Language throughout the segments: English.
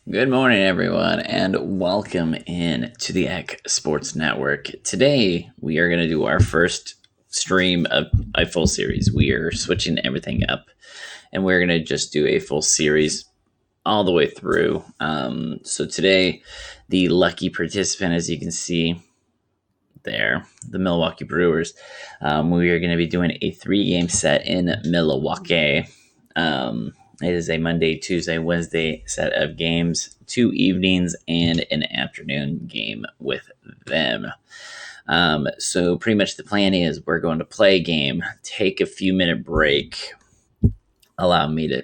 Good morning, everyone, and welcome in to the Eck Sports Network. Today, we are going to do our first stream of a full series. We are switching everything up, and we're going to just do a full series all the way through. So today, the lucky participant, as you can see there, the Milwaukee Brewers, we are going to be doing a 3-game set in Milwaukee. It is a Monday, Tuesday, Wednesday set of games, 2 evenings, and an afternoon game with them. So pretty much the plan is we're going to play a game, take a few minute break, allow me to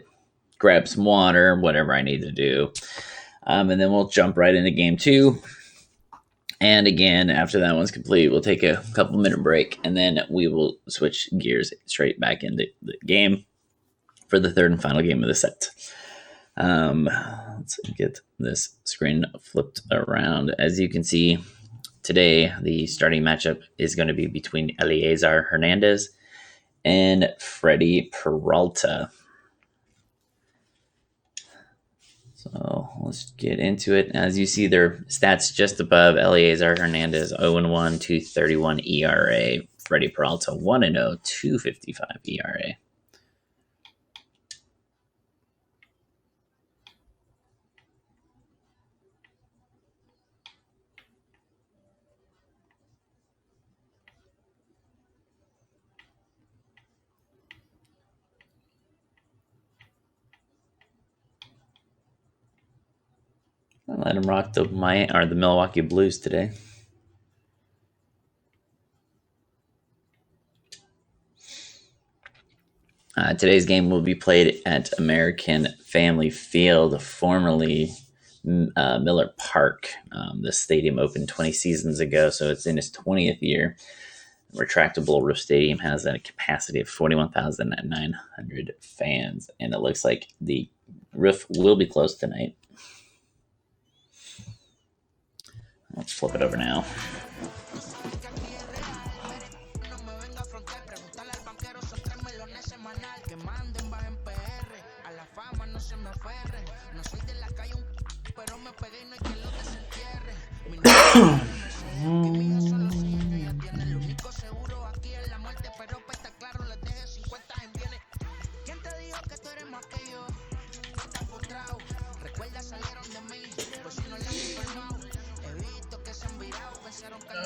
grab some water, whatever I need to do. And then we'll jump right into game 2. And again, after that one's complete, we'll take a couple minute break, and then we will switch gears straight back into the game for the third and final game of the set. Let's get this screen flipped around. As you can see, today the starting matchup is going to be between Eliezer Hernandez and Freddie Peralta. So let's get into it. As you see, their stats just above Eliezer Hernandez, 0-1, 2.31 ERA. Freddie Peralta, 1-0, 2.55 ERA. I let him rock the Milwaukee Blues today. Today's game will be played at American Family Field, formerly Miller Park. This stadium opened 20 seasons ago, so it's in its 20th year. Retractable roof stadium has a capacity of 41,900 fans, and it looks like the roof will be closed tonight. Let's flip it over now.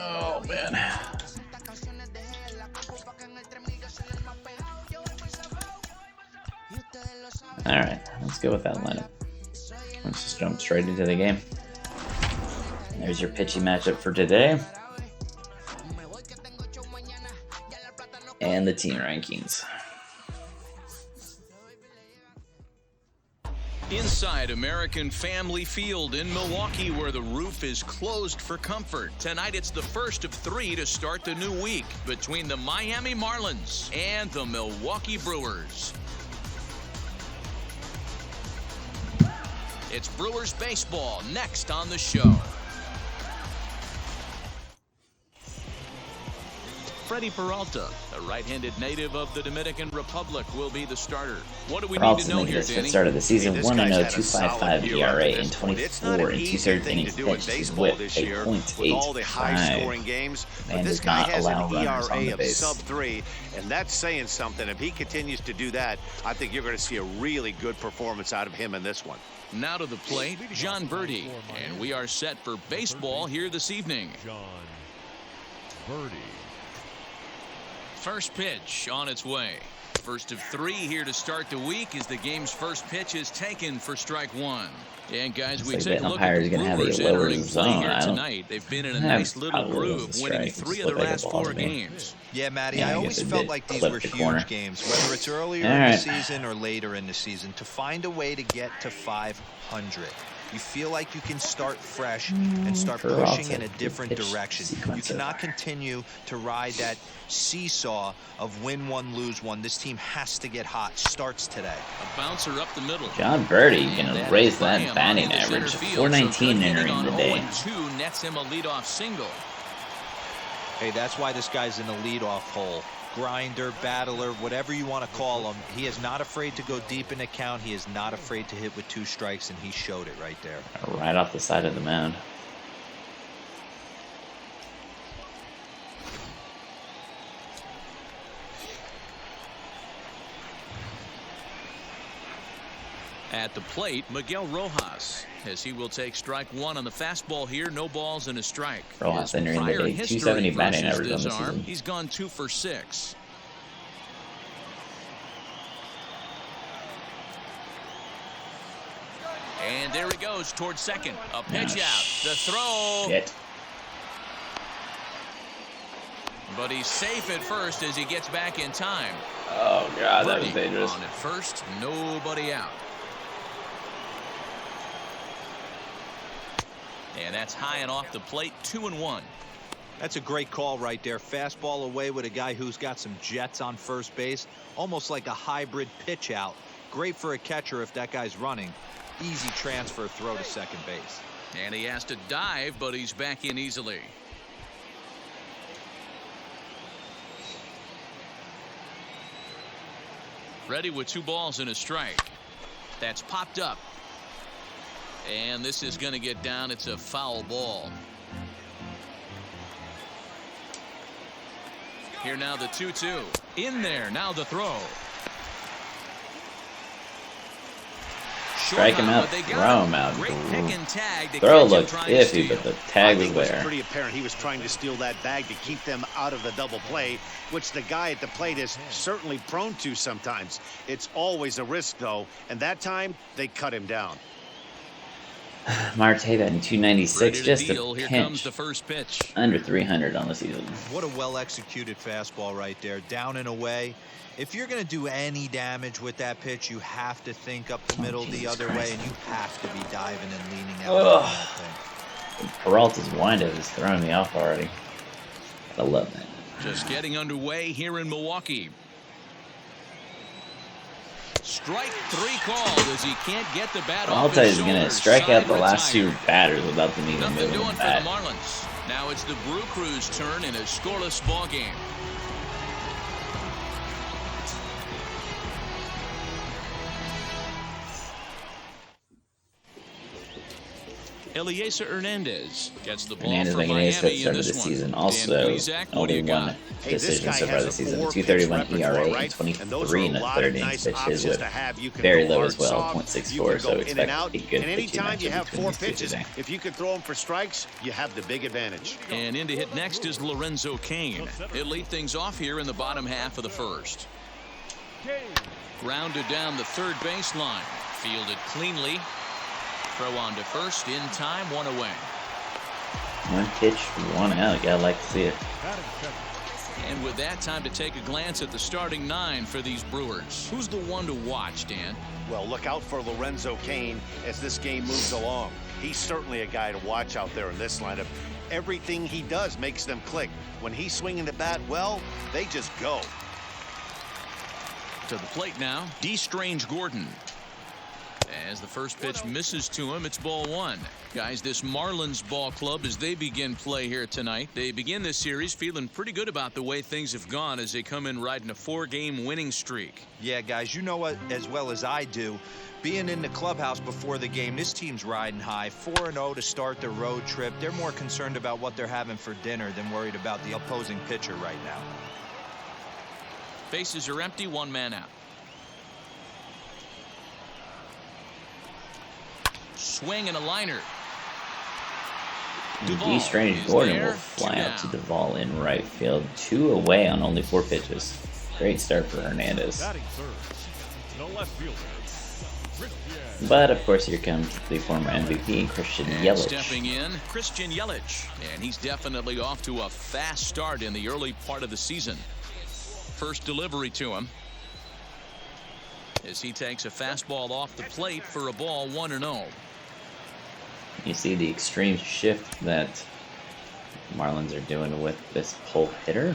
Oh, man. All right, let's go with that lineup. Let's just jump straight into the game. There's your pitching matchup for today. And the team rankings. Inside American Family Field in Milwaukee, where the roof is closed for comfort. Tonight, it's the first of 3 to start the new week between the Miami Marlins and the Milwaukee Brewers. It's Brewers baseball next on the show. Freddie Peralta, a right-handed native of the Dominican Republic, will be the starter. What do we need to know here, His Danny? fifth start of the season, 1-0, 2.55 ERA in 24 and 2/3 innings pitched. His whip, a .85. games, Man this does guy not has allow an runners on ERA the of base. sub-3, and that's saying something. If he continues to do that, I think you're going to see a really good performance out of him in this one. Now to the plate, John Birdie, and we are set for baseball here this evening. John Birdie. First pitch on its way. First of 3 here to start the week as the game's first pitch is taken for strike 1. And guys, we take a look at the Brewers entering play here tonight. They've been in a nice little groove, winning 3 of their last 4 games. Yeah, Matty, I always felt like these were huge games, whether it's earlier in the season or later in the season, to find a way to get to 500. You feel like you can start fresh and start pushing in a different direction. You cannot continue to ride that seesaw of win one, lose one. This team has to get hot. Starts today. A bouncer up the middle. John Birdie gonna raise that batting average to 419 entering the day. 2 nets him a leadoff single. Hey, that's why this guy's in the leadoff hole. grinder, battler, whatever you want to call him. He is not afraid to go deep in the count. He is not afraid to hit with 2 strikes, and he showed it right there. Right off the side of the mound. At the plate, Miguel Rojas, as he will take strike 1 on the fastball here. No balls and a strike. Rojas entering the day, 270 batting average on the season. He's gone 2 for 6. And there he goes towards second. A pitch out. The throw. Shit. But he's safe at first as he gets back in time. Oh, God, that was dangerous. On at first, nobody out. And that's high and off the plate, 2-1. That's a great call right there. Fastball away with a guy who's got some jets on first base. Almost like a hybrid pitch out. Great for a catcher if that guy's running. Easy transfer throw to second base. And he has to dive, but he's back in easily. Ready with 2 balls and a strike. That's popped up. And this is going to get down. It's a foul ball. Here now the 2-2. In there. Now the throw. Strike him out. Throw him out. Great pick and tag to throw catch looked him iffy, but the tag was there. It was pretty apparent he was trying to steal that bag to keep them out of the double play, which the guy at the plate is certainly prone to sometimes. It's always a risk, though, and that time they cut him down. Marte batting 296, just a Here pinch. comes the first pitch. Under 300 on the season. What a well-executed fastball right there. Down and away. If you're going to do any damage with that pitch, you have to think up the middle the other way, and you have to be diving and leaning out on that thing. Peralta's windup is throwing me off already. I love that. Just getting underway here in Milwaukee. Strike 3 called as he can't get the bat off. Peralta is going to strike out the last 2 batters without them even Nothing moving doing the for the bat. Marlins. Now it's the Brew Crew's turn in a scoreless ball game. Eliezer Hernandez gets the ball Hernandez for making his Miami fifth start in of the this one. season. Dan Also, Plesac, what do only you got? one Hey, this decision guy so far has this a season. 4-pitch 231 ERA repertoire, and right? 23 in the lot third of innings nice pitches options with to have. You can very go low hard as well, soft, 0.64, you can so go in expect and out, a good and pitching anytime you matchup have between 4 these two pitches, today. if you can throw them for strikes, you have the big advantage. And in to hit next is Lorenzo Cain. He'll lead things off here in the bottom half of the first. Grounded down the third baseline. Fielded cleanly. Throw on to first. In time, 1 away. 1 pitch, 1 out. Gotta like to see it. And with that, time to take a glance at the starting 9 for these Brewers. Who's the one to watch, Dan? Well, look out for Lorenzo Cain as this game moves along. He's certainly a guy to watch out there in this lineup. Everything he does makes them click. When he's swinging the bat well, they just go. To the plate now, D. Strange Gordon. As the first pitch misses to him, it's ball 1. Guys, this Marlins ball club, as they begin play here tonight, they begin this series feeling pretty good about the way things have gone as they come in riding a 4-game winning streak. Yeah, guys, you know what, as well as I do, being in the clubhouse before the game, this team's riding high. 4-0 to start their road trip. They're more concerned about what they're having for dinner than worried about the opposing pitcher right now. Bases are empty, 1 man out. Swing and a liner. D. Strange Gordon will fly out to Duvall in right field. 2 away on only 4 pitches. Great start for Hernandez. But of course, here comes the former MVP, Christian Yelich. Stepping in, Christian Yelich. And he's definitely off to a fast start in the early part of the season. First delivery to him. As he takes a fastball off the plate for a ball, 1-0. You see the extreme shift that Marlins are doing with this pull hitter.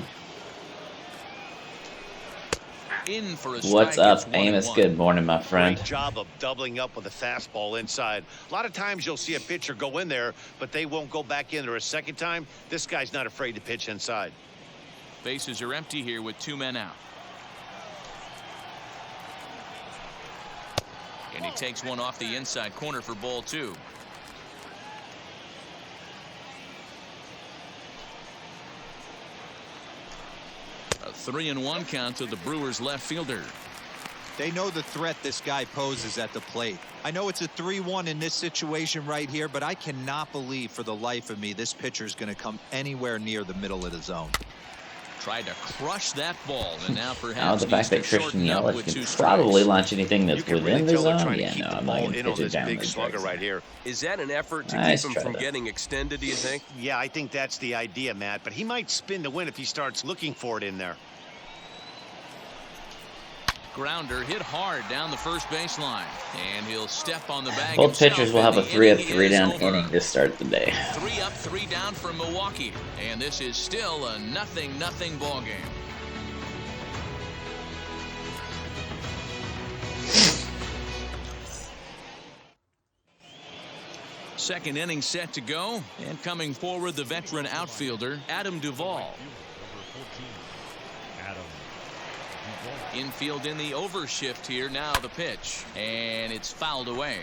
In for a What's strike, up, it's Amos? 1-1. Good morning, my friend. Great job of doubling up with a fastball inside. A lot of times you'll see a pitcher go in there, but they won't go back in there a second time. This guy's not afraid to pitch inside. Bases are empty here with 2 men out. And he takes one off the inside corner for ball 2. A 3-1 count to the Brewers left fielder. They know the threat this guy poses at the plate. I know it's a 3-1 in this situation right here, but I cannot believe for the life of me this pitcher is going to come anywhere near the middle of the zone. Tried to crush that ball, and now perhaps now the fact that Christian Yelich can probably launch anything that's within the zone. Yeah, no, I'm not going to pitch it down big slugger right here. Is that an effort to keep him from getting extended, do you think? Yeah, I think that's the idea, Matt, but he might spin to win if he starts looking for it in there. Grounder hit hard down the first baseline, and he'll step on the bag. Both pitchers will have a 3-up, 3-down inning to start the day. 3 up, 3 down from Milwaukee, and this is still a 0-0 ball game. Second inning set to go, and coming forward the veteran outfielder Adam Duvall. Infield in the overshift here. Now the pitch, and it's fouled away.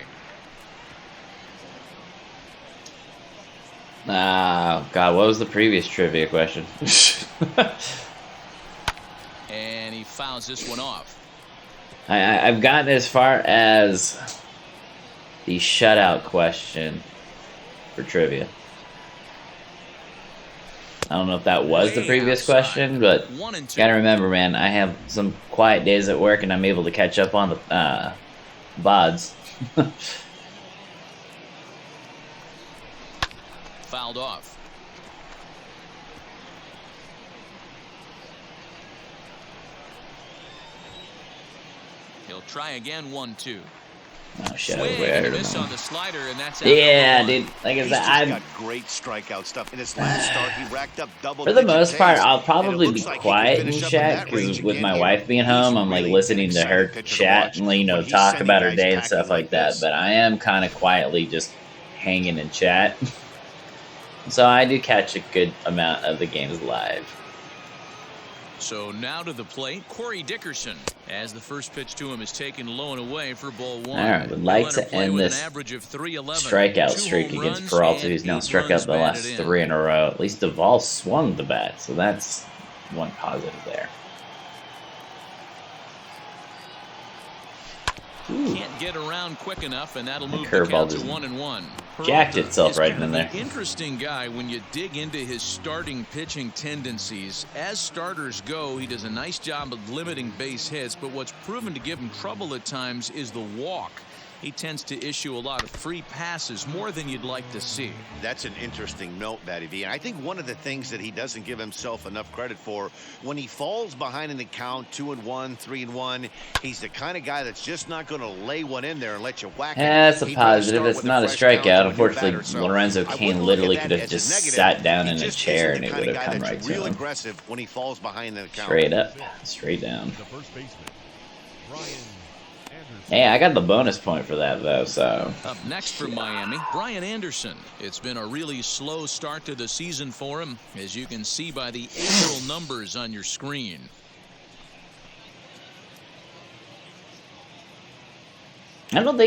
Oh God, what was the previous trivia question? And he fouls this one off. I've gotten as far as the shutout question for trivia. I don't know if that was the previous question, but gotta remember, man, I have some quiet days at work, and I'm able to catch up on the VODs. Fouled off. He'll try again. 1-2. Oh shit! Swing and a miss on the slider, and that's out. Yeah, dude. Like I said, I've got great strikeout stuff. In his last start, he racked up double. For the most part, I'll probably be quiet in chat because with my wife being home, I'm like listening to her chat and talk about her day and stuff like that. But I am kind of quietly just hanging in chat, so I do catch a good amount of the games live. So now to the plate, Corey Dickerson, as the first pitch to him is taken low and away for ball 1. All right, would like to end this strikeout streak against Peralta, who's now struck out the last 3 in a row. At least Duvall swung the bat, so that's one positive there. Ooh. Can't get around quick enough, and that'll move the count to 1-1. Jacked itself right in there. Interesting guy when you dig into his starting pitching tendencies. As starters go, he does a nice job of limiting base hits, but what's proven to give him trouble at times is the walk. He tends to issue a lot of free passes, more than you'd like to see. That's an interesting note, Matty V. And I think one of the things that he doesn't give himself enough credit for, when he falls behind in the count, 2-1, 3-1, he's the kind of guy that's just not going to lay one in there and let you whack it. That's a positive. It's not a strikeout. Unfortunately, Lorenzo Cain literally could have just sat down in a chair and it would have come right to him. Aggressive when he falls behind in the count. Straight up, straight down. Hey, I got the bonus point for that, though, so... Up next from Miami, Brian Anderson. It's been a really slow start to the season for him, as you can see by the April numbers on your screen. I don't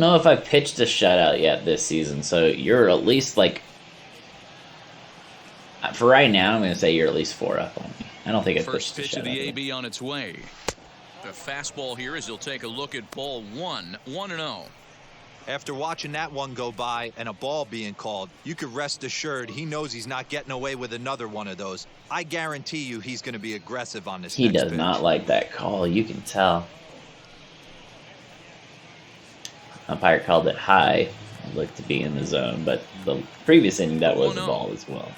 know if I've pitched a shutout yet this season, so you're at least, like... For right now, I'm going to say you're at least 4 up on me. I don't think I've pitched a shutout. First pitch of the AB on its way. The fastball here as he'll take a look at ball 1, 1-0. After watching that one go by and a ball being called, you could rest assured he knows he's not getting away with another one of those. I guarantee you he's going to be aggressive on this. He does not like that call. You can tell. Umpire called it high. It looked to be in the zone, but the previous inning that was the ball as well.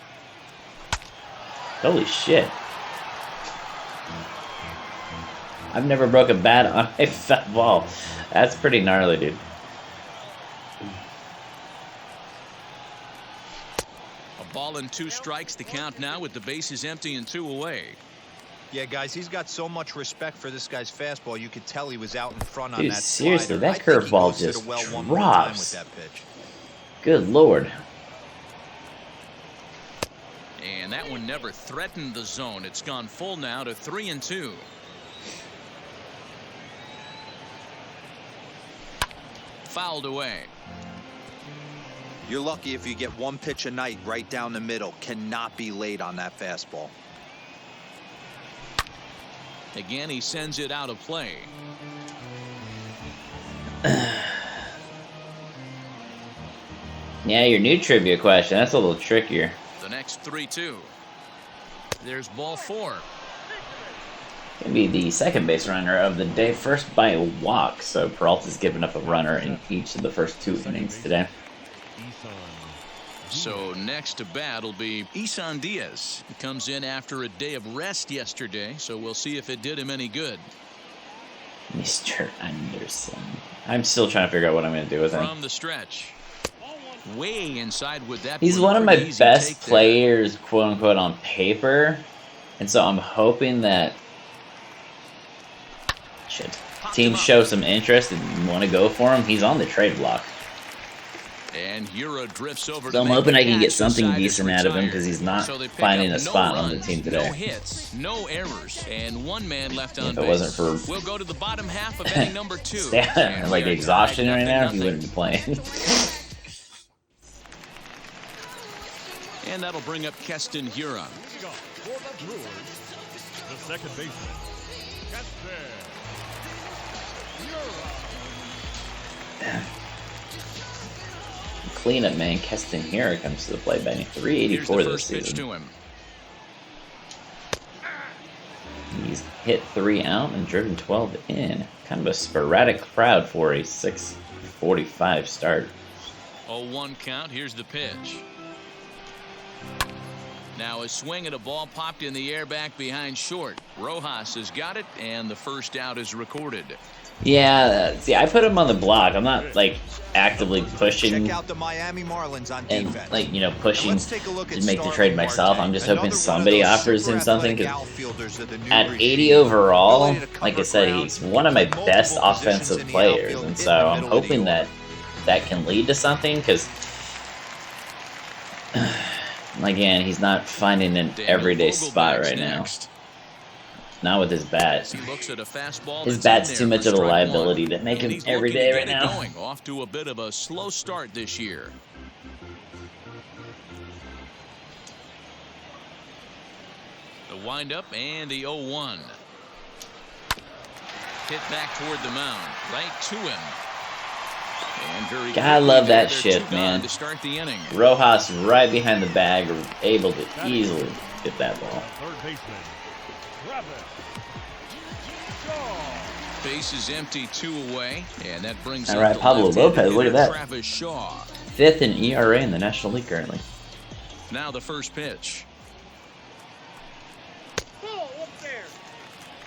Holy shit. I've never broke a bat on a foul ball. That's pretty gnarly, dude. A ball and 2 strikes, the count now with the bases empty and 2 away. Yeah, guys, he's got so much respect for this guy's fastball. You could tell he was out in front on Dude, that seriously, slider. that curveball just drops. Good lord. And And that one never threatened the zone. It's gone full now to 3-2. Fouled away. You're lucky if you get one pitch a night right down the middle. Cannot be late on that fastball. Again, he sends it out of play. Yeah, your new trivia question, that's a little trickier. The next 3-2. There's ball 4. Gonna be the second base runner of the day, first by a walk. So Peralta's given up a runner in each of the first 2 innings today. So next to bat will be Isan Diaz. He comes in after a day of rest yesterday, so we'll see if it did him any good. Mr. Anderson. I'm still trying to figure out what I'm going to do with him. From the stretch. Way inside with that. He's one of my best players, quote unquote, on paper. And so I'm hoping that teams show some interest and want to go for him. He's on the trade block. And Hero drifts over. So I'm hoping I can get something decent out of him because he's not finding a spot on the team today. No hits, no errors, and one man left on base. If it wasn't for we'll go to the bottom half of inning number 2. Like exhaustion right now, he wouldn't be playing. And that'll bring up Keston Huron. For the Brewers, the second baseman, Keston Huron. Cleanup man, Keston Huron comes to the plate, batting .384 this season. To him. He's hit 3 out and driven 12 in. Kind of a sporadic crowd for a 6:45 start. 0-1 count. Here's the pitch. Now a swing at a ball popped in the air back behind short. Rojas has got it, and the first out is recorded. Yeah, see, I put him on the block. I'm not like actively pushing. Check out the Miami Marlins on and defense. like pushing to make the trade myself. I'm just hoping somebody offers him something because at 80 overall, like I said, he's one of my best offensive players, and so I'm hoping that can lead to something because. Again, he's not finding an everyday spot right now. Not with his bat. His bat's too much of a liability to make him every day right now. Off to a bit of a slow start this year. The windup and the 0-1. Hit back toward the mound, right to him. God, I love that shift, man. Rojas right behind the bag, able to easily get that ball. Third baseman, Base is empty, 2 away, and that brings all right, Pablo Lopez. Look at that. Travis Shaw. 5th in ERA in the National League currently. Now the first pitch.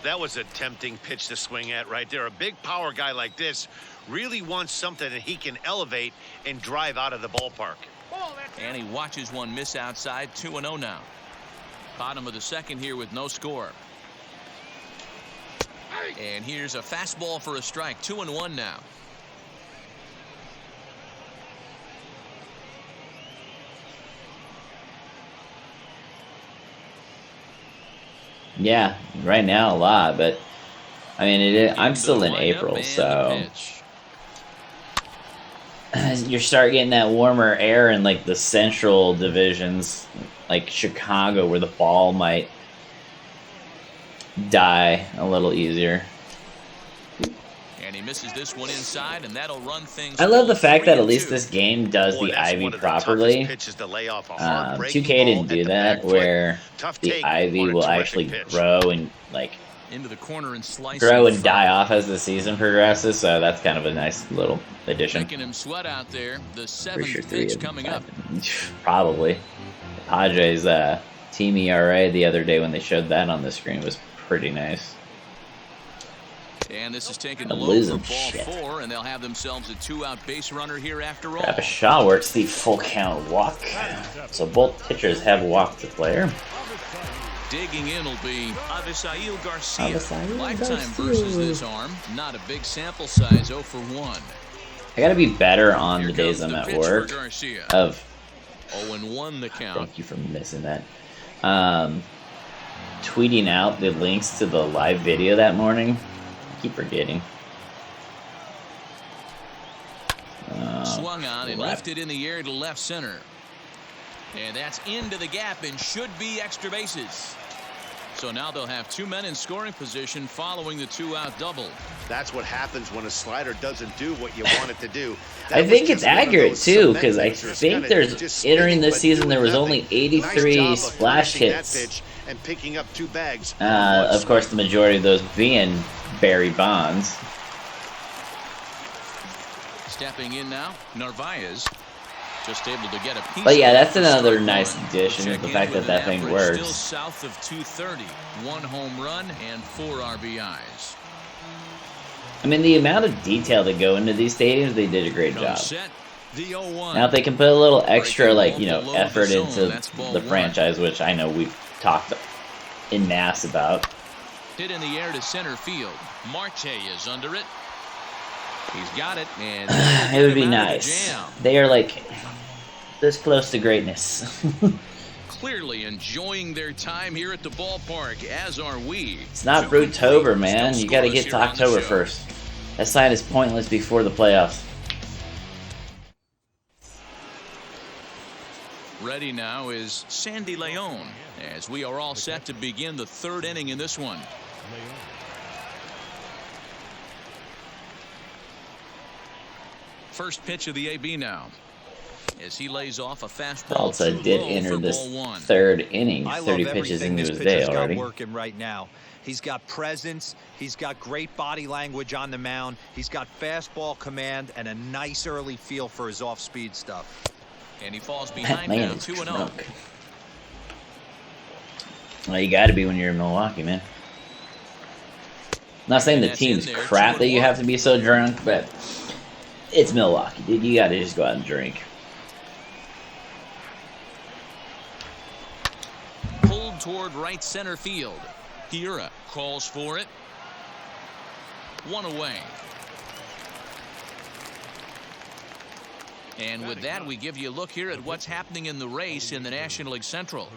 That was a tempting pitch to swing at right there. A big power guy like this really wants something that he can elevate and drive out of the ballpark. And he watches one miss outside. 2-0 now. Bottom of the second here with no score. And here's a fastball for a strike. 2-1 now. Yeah, right now a lot, but I mean, I'm still in April, so you start getting that warmer air in like the central divisions, like Chicago, where the ball might die a little easier. And he misses this one inside, and that'll run things. I love the fact that at least this game does the ivy properly. 2K didn't do that, where the ivy will actually grow and like into the corner and slice grow and die off as the season progresses. So that's kind of a nice little addition. Making him sweat out there. The 7th pitch coming up. Probably. The Padres team ERA the other day when they showed that on the screen was pretty nice. And this is taken low for ball 4, and they'll have themselves a 2-out base runner here after all. Travis Shaw works the full count walk. So both pitchers have walked the player. Digging in will be Avisail Garcia. Lifetime versus this arm. Not a big sample size, 0 for 1. I gotta be better on the days I'm at work. 0-1 the count. Thank you for missing that. tweeting out the links to the live video that morning. I keep forgetting. Swung on and lifted in the air to left center. And that's into the gap and should be extra bases. So now they'll have 2 men in scoring position following the 2-out double. That's what happens when a slider doesn't do what you want it to do. I think it's accurate too, because I think there's entering this season there was only 83 splash hits. And picking up 2 bags. Of course, the majority of those being Barry Bonds. Stepping in now, Narvaez. Just able to get a piece. But yeah, that's another nice addition, the fact that that thing works. Still south of 230, 1 home run and 4 RBIs. I mean, the amount of detail that go into these stadiums, they did a great job. Now, if they can put a little extra, like, you know, effort into the franchise, which I know we've talked en masse about. Hit in the air to center field. Marte is under it. He's got it, and it would be nice. They are like this close to greatness. Clearly enjoying their time here at the ballpark, as are we. It's not Brewtober, man. You got to get to October first. That sign is pointless before the playoffs. Ready now is Sandy Leon, as we are all set to begin the 3rd inning in this one. First pitch of the AB now, as he lays off a fastball. Also did enter this 3rd inning, 30 pitches into his day already. Working right now. He's got presence. He's got great body language on the mound. He's got fastball command and a nice early feel for his off-speed stuff. And he falls behind now, 2-0. Well, you got to be when you're in Milwaukee, man. Not saying the team's crap that you have to be so drunk, but it's Milwaukee, dude. You gotta just go out and drink. Pulled toward right center field. Hira calls for it. 1 away. And with that, we give you a look here at what's happening in the race in the National League Central.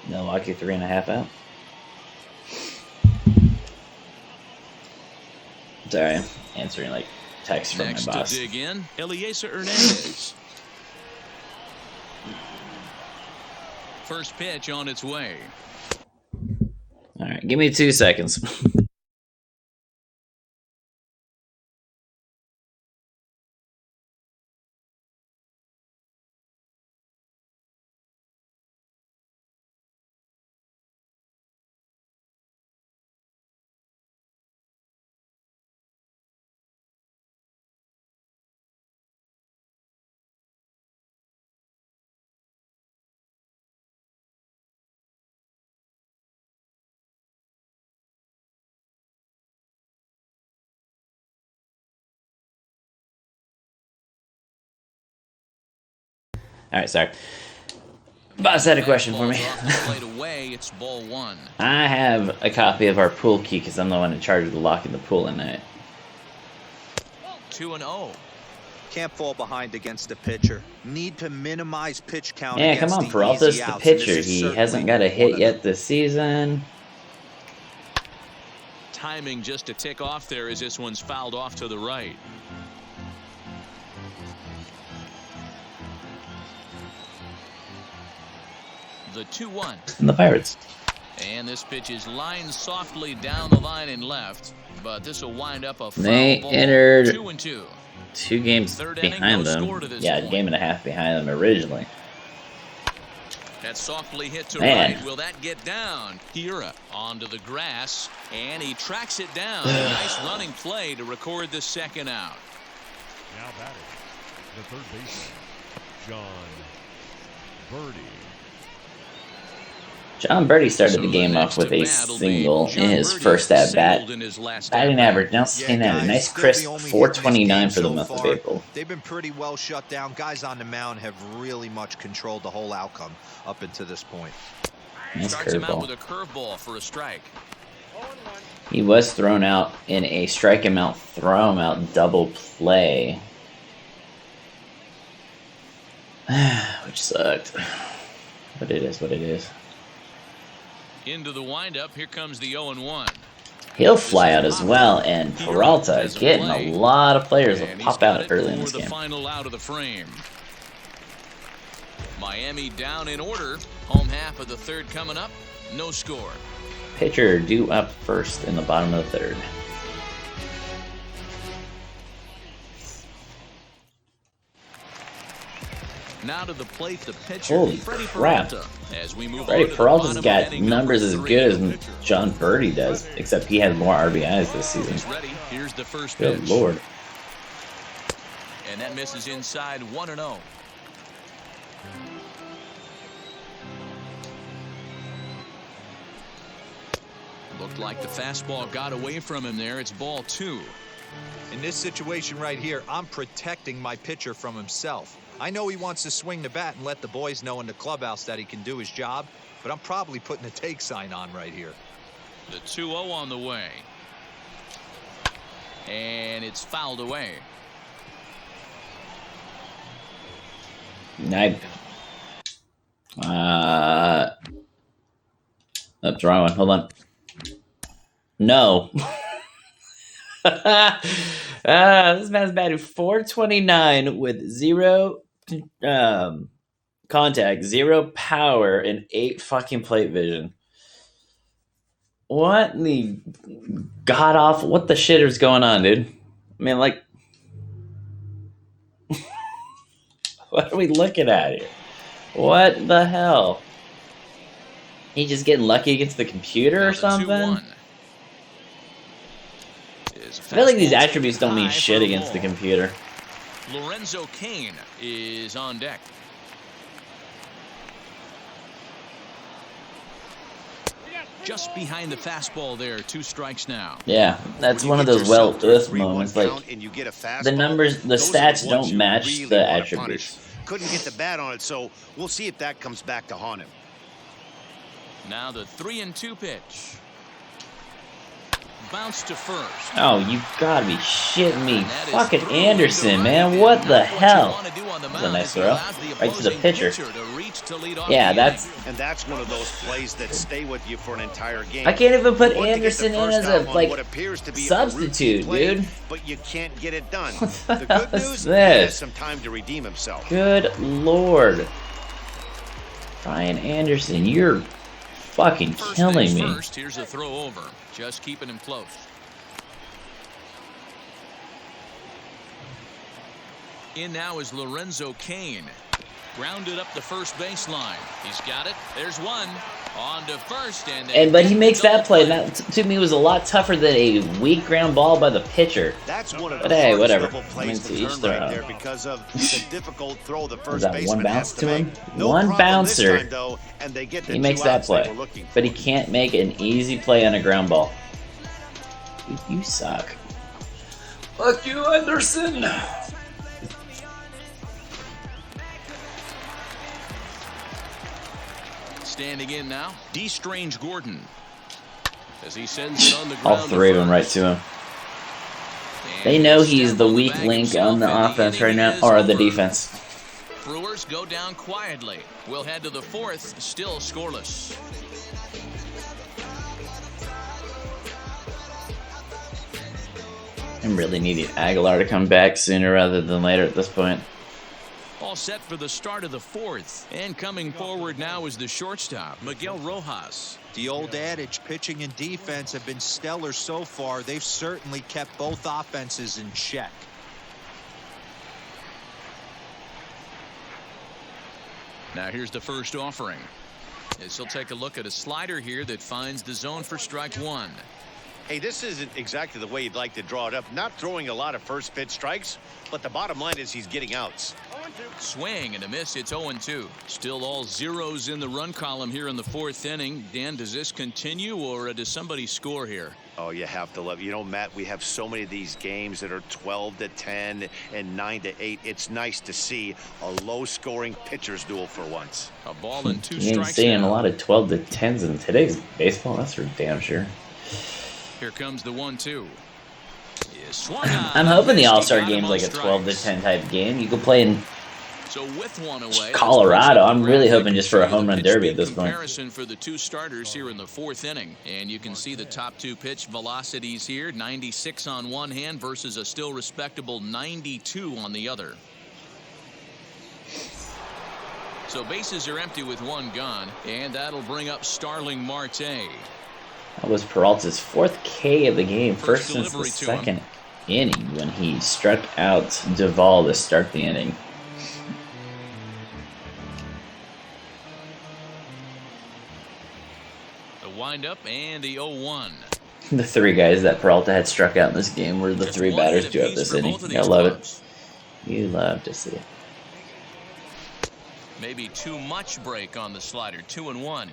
Milwaukee 3.5 out. Sorry, I'm answering like texts from Next my boss. To dig in, Eliezer Hernandez. First pitch on its way. All right, give me 2 seconds. All right, sorry. Boss had a question for me. It's ball 1. I have a copy of our pool key because I'm the one in charge of the locking the pool at night. 2-0. Can't fall behind against the pitcher. Need to minimize pitch count. Yeah, come on, Peralta's the pitcher. He hasn't got a hit yet this season. Timing just to tick off there as this one's fouled off to the right. The 2-1. And the Pirates. And this pitch is lined softly down the line and left, but this will wind up a foul they ball. entered 2-2. 2 games behind them. Yeah, a game and a half behind them originally. That softly hit to right. Will that get down? Hira onto the grass, and he tracks it down. A nice running play to record the 2nd out. Now batting, the 3rd baseman, John Birdie. John Birdie started the game off with a single in his first at-bat. Batting average now staying at a nice crisp 429 for the month of April. They've been pretty well shut down. Guys on the mound have really much controlled the whole outcome up until this point. Nice Starts him out curveball. with a curveball for a strike. He was thrown out in a strike him out, throw him out double play. Which sucked. But it is what it is. Into the windup, here comes the 0-1. He'll fly out as well, and Peralta is getting a lot of players will pop out early in this game. Final out of the frame. Miami down in order. Home half of the third coming up. No score. Pitcher due up first in the bottom of the third. Now to the plate, the pitcher, Holy Freddie crap. Peralta. As we move Freddie on to Peralta's the got bottom of numbers as inning, good number as John Birdie does, except he has more RBIs this season. He's ready. Here's the first Good pitch. Lord. And that misses inside 1-0. Looked like the fastball got away from him there. It's ball 2. In this situation right here, I'm protecting my pitcher from himself. I know he wants to swing the bat and let the boys know in the clubhouse that he can do his job, but I'm probably putting a take sign on right here. The 2-0 on the way. And it's fouled away. That's the wrong one. Hold on. No. This man's batted .429 with 0 contact, 0 power, and 8 fucking plate vision. What in the god awful? What the shit is going on, dude? I mean, like, what are we looking at here? What the hell? He just getting lucky against the computer or something? I feel like these attributes don't mean shit against the computer. Lorenzo Cain is on deck. Just behind the fastball there. 2 strikes now. Yeah, that's one of those well-earthed moments. Like, the numbers, the stats don't match the attributes. Couldn't get the bat on it, so we'll see if that comes back to haunt him. Now the 3-2 pitch. Bounce to first. Oh, you gotta be shitting me. Fucking Anderson, man. What the hell? That's a nice throw. Right to the pitcher. Yeah, that's one of those plays that stay with you for an entire game. I can't even put Anderson in as a, like, substitute, dude. But you can't get it done. The good news, he has some time to redeem himself. Good Lord. Brian Anderson, you're fucking killing me. First, here's a throw over. Just keeping him close. In now is Lorenzo Cain. Grounded up the first baseline. He's got it. There's one. On to first. But he makes that play. That, to me, was a lot tougher than a weak ground ball by the pitcher. That's one of the but hey, whatever. Plays to each right there because of the difficult throw the first baseman one bounce to him? No one bouncer. Time, though, and they get the he makes that play. But he can't make an easy play on a ground ball. You suck. Fuck you, Anderson. Standing in now, D. Strange Gordon. As he sends it on the ground. All 3 of them right to him. They know he's the weak link on the offense right now, or the defense. Brewers go down quietly. We'll head to the 4th, still scoreless. I'm really needing Aguilar to come back sooner rather than later at this point. All set for the start of the 4th. And coming forward now is the shortstop, Miguel Rojas. The old adage, pitching and defense have been stellar so far. They've certainly kept both offenses in check. Now here's the first offering. As he'll take a look at a slider here that finds the zone for strike 1. Hey, this isn't exactly the way you'd like to draw it up. Not throwing a lot of first pitch strikes, but the bottom line is he's getting outs. Swing and a miss. It's 0-2. Still all zeros in the run column here in the 4th inning. Dan, does this continue or does somebody score here? Oh, you have to love. You know, Matt, we have so many of these games that are 12-10 and 9-8. It's nice to see a low-scoring pitcher's duel for once. A ball and 2 you ain't strikes. Seeing a lot of 12-10s in today's baseball. That's for damn sure. Here comes the 1-2. I'm hoping the All-Star game is like a 12-10 type game. You could play in Colorado. I'm really hoping just for a home run derby at this point. Comparison for the two starters here in the 4th inning, and you can see the top two pitch velocities here. 96 on one hand versus a still respectable 92 on the other. So bases are empty with one gone, and that'll bring up Starling Marte. That was Peralta's 4th K of the game, first since the 2nd inning when he struck out Duvall to start the inning. The windup and the 0-1. The 3 guys that Peralta had struck out in this game were the 3 batters due up this inning. I love it. You love to see it. Maybe too much break on the slider. 2-1.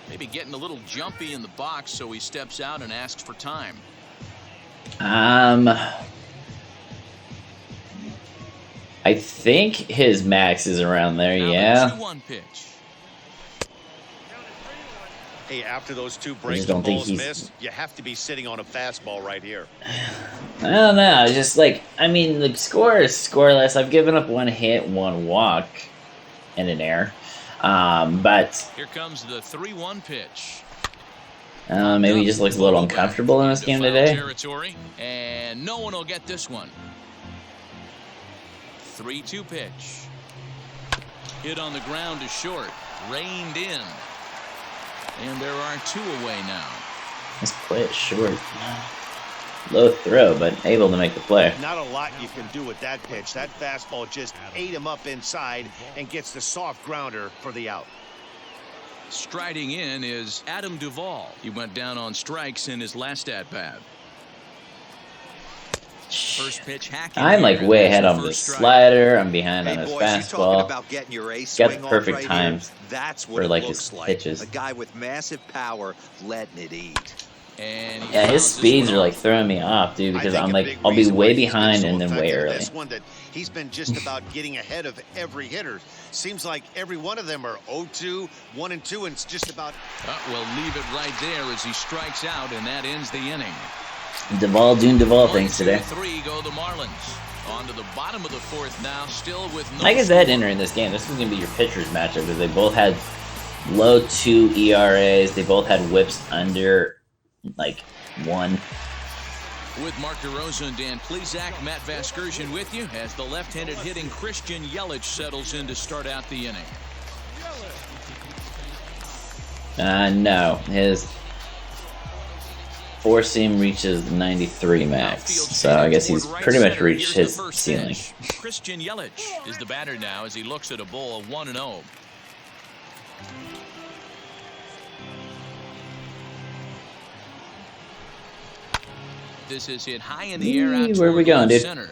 Maybe getting a little jumpy in the box, so he steps out and asks for time. I think his max is around there, yeah. 2-1 pitch. Hey, after those 2 breaking balls missed, you have to be sitting on a fastball right here. I don't know. It's just like, I mean, the score is scoreless. I've given up 1 hit, 1 walk, and an error. But here comes the 3-1 pitch. Maybe he just looks a little uncomfortable in this game today. Territory, and no one will get this one. 3-2 pitch. Hit on the ground to short. Reined in. And there are 2 away now. Let's play it short. Low throw, but able to make the play. Not a lot you can do with that pitch. That fastball just ate him up inside and gets the soft grounder for the out. Striding in is Adam Duvall. He went down on strikes in his last at-bat. First pitch hacking. I'm like way ahead on the slider. I'm behind on his fastball. Got the perfect time for like his pitches. A guy with massive power letting it eat. And yeah, his speeds are like throwing me off, dude, because I'm like, I'll be way behind and then way early. This one that he's been just about getting ahead of every hitter. Seems like every one of them are 0-2, 1-2, and it's just about. We'll leave it right there as he strikes out, and that ends the inning. Duvall doing Duvall things today. 3 go the Marlins. On to the bottom of the 4th now, still with no. Like I said, entering this game, this was going to be your pitchers matchup because they both had low 2 ERAs. They both had whips under like 1. With Mark DeRosa and Dan Plesac, Matt Vasgersian with you as the left-handed hitting Christian Yelich settles in to start out the inning. No, his 4-seam reaches 93 max, so I guess he's pretty much reached his ceiling. Christian Yelich is the batter now as he looks at a ball of 1-0. This is hit high in the air out where are we going, dude? Center.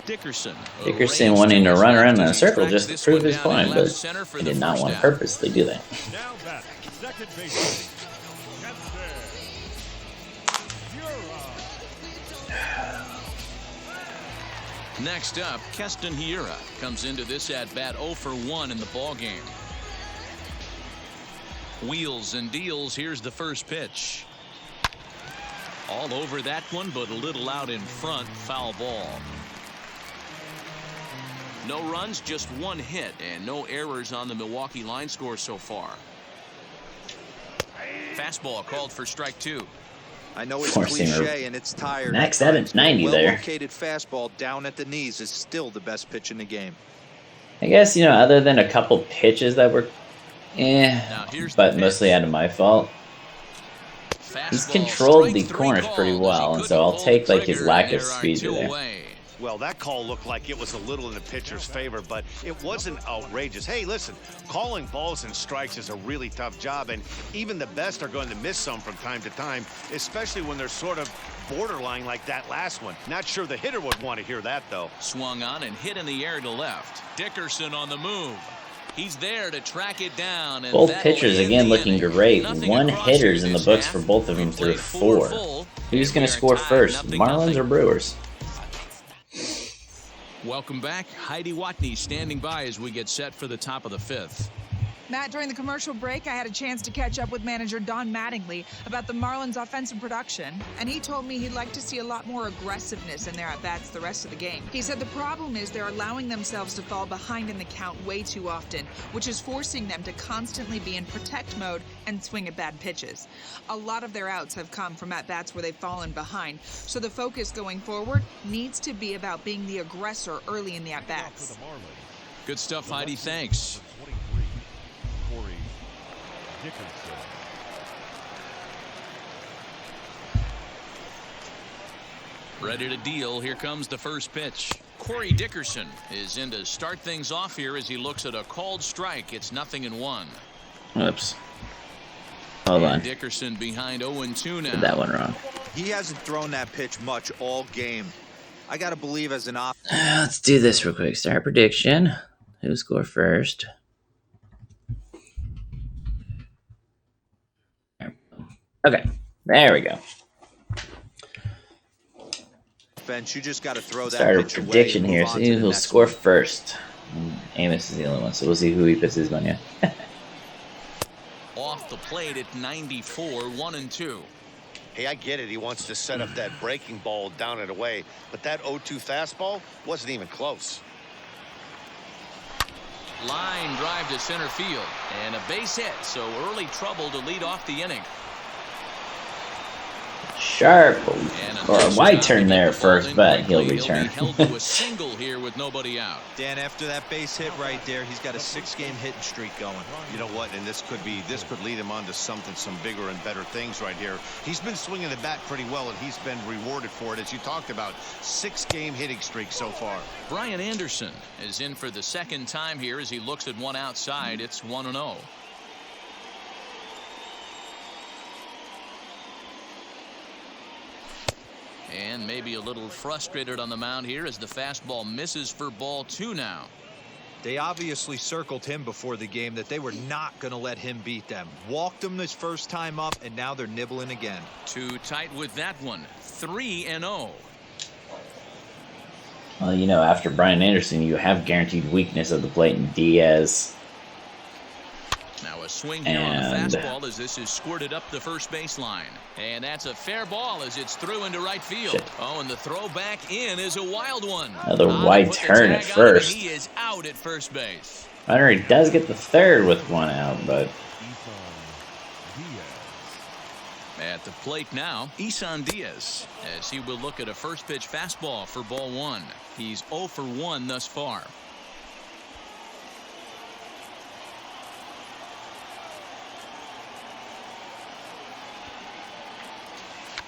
Dickerson wanting to run around in a circle just to prove his point, but he did not want to purposely do that. Now back, second base. Next up, Keston Hiura comes into this at-bat 0 for 1 in the ballgame. Wheels and deals. Here's the first pitch. All over that one, but a little out in front. Foul ball. No runs, just 1 hit, and no errors on the Milwaukee line score so far. Fastball called for strike 2. I know it's cliche and it's tired. Max at 90 there. Well-located fastball down at the knees is still the best pitch in the game. I guess, other than a couple pitches that were but mostly out of my fault. He's controlled the corners pretty well, and so I'll take like his lack of speed today. Well, that call looked like it was a little in the pitcher's favor, but it wasn't outrageous. Hey, listen, calling balls and strikes is a really tough job, and even the best are going to miss some from time to time, especially when they're sort of borderline like that last one. Not sure the hitter would want to hear that, though. Swung on and hit in the air to left. Dickerson on the move. He's there to track it down. And both pitchers again looking great. 1 hitters in the books for both of them through 4. Who's going to score first, Marlins or Brewers? Welcome back. Heidi Watney standing by as we get set for the top of the 5th. Matt, during the commercial break, I had a chance to catch up with manager Don Mattingly about the Marlins' offensive production, and he told me he'd like to see a lot more aggressiveness in their at-bats the rest of the game. He said the problem is they're allowing themselves to fall behind in the count way too often, which is forcing them to constantly be in protect mode and swing at bad pitches. A lot of their outs have come from at-bats where they've fallen behind, so the focus going forward needs to be about being the aggressor early in the at-bats. Good stuff, Heidi. Thanks. Ready to deal. Here comes the first pitch. Corey Dickerson is in to start things off here as he looks at a called strike. It's 0-1. Whoops. Hold on. Dickerson behind 0-2 now. Did that one wrong. He hasn't thrown that pitch much all game. I got to believe as an off. Let's do this real quick. Start prediction. Who score first? Okay, there we go. Bench, you just got to throw that Start a pitch prediction away, here. See who'll score first. Amos is the only one, so we'll see who he puts his money on. Off the plate at 94, 1-2. Hey, I get it. He wants to set up that breaking ball down and away, but that 0-2 fastball wasn't even close. Line drive to center field, and a base hit, so early trouble to lead off the inning. Sharp, or a wide turn there at first, but he'll return. Held to a single here with nobody out. Dan, after that base hit right there, he's got a 6-game hitting streak going. You know what? And this could lead him on to some bigger and better things right here. He's been swinging the bat pretty well, and he's been rewarded for it, as you talked about. 6-game hitting streak so far. Brian Anderson is in for the second time here as he looks at one outside. It's 1-0. And maybe a little frustrated on the mound here as the fastball misses for ball 2 now. They obviously circled him before the game that they were not going to let him beat them. Walked him his first time up, and now they're nibbling again. Too tight with that one. 3-0. Well, you know, after Brian Anderson, you have guaranteed weakness at the plate in Diaz. Now a swing here on the fastball as this is squirted up the first baseline. And that's a fair ball as it's through into right field. Shit. Oh, and the throw back in is a wild one. Another wide turn at first. He is out at first base. Runner, he does get the third with one out, but... At the plate now, Isan Diaz, as he will look at a first pitch fastball for ball 1. He's 0 for 1 thus far.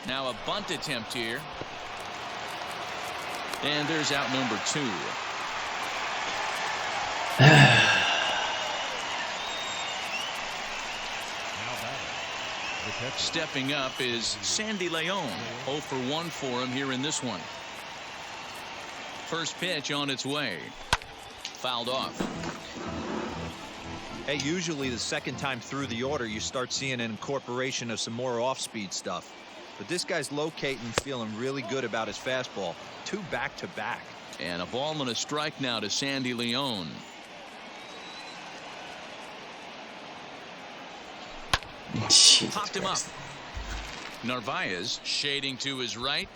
Now a bunt attempt here. And there's out number 2. Stepping up is Sandy Leon. 0 for 1 for him here in this one. First pitch on its way. Fouled off. Hey, usually the second time through the order, you start seeing an incorporation of some more off-speed stuff. But this guy's locating, feeling really good about his fastball. 2 back-to-back. And a ball and a strike now to Sandy Leon. Popped him up. Narvaez shading to his right.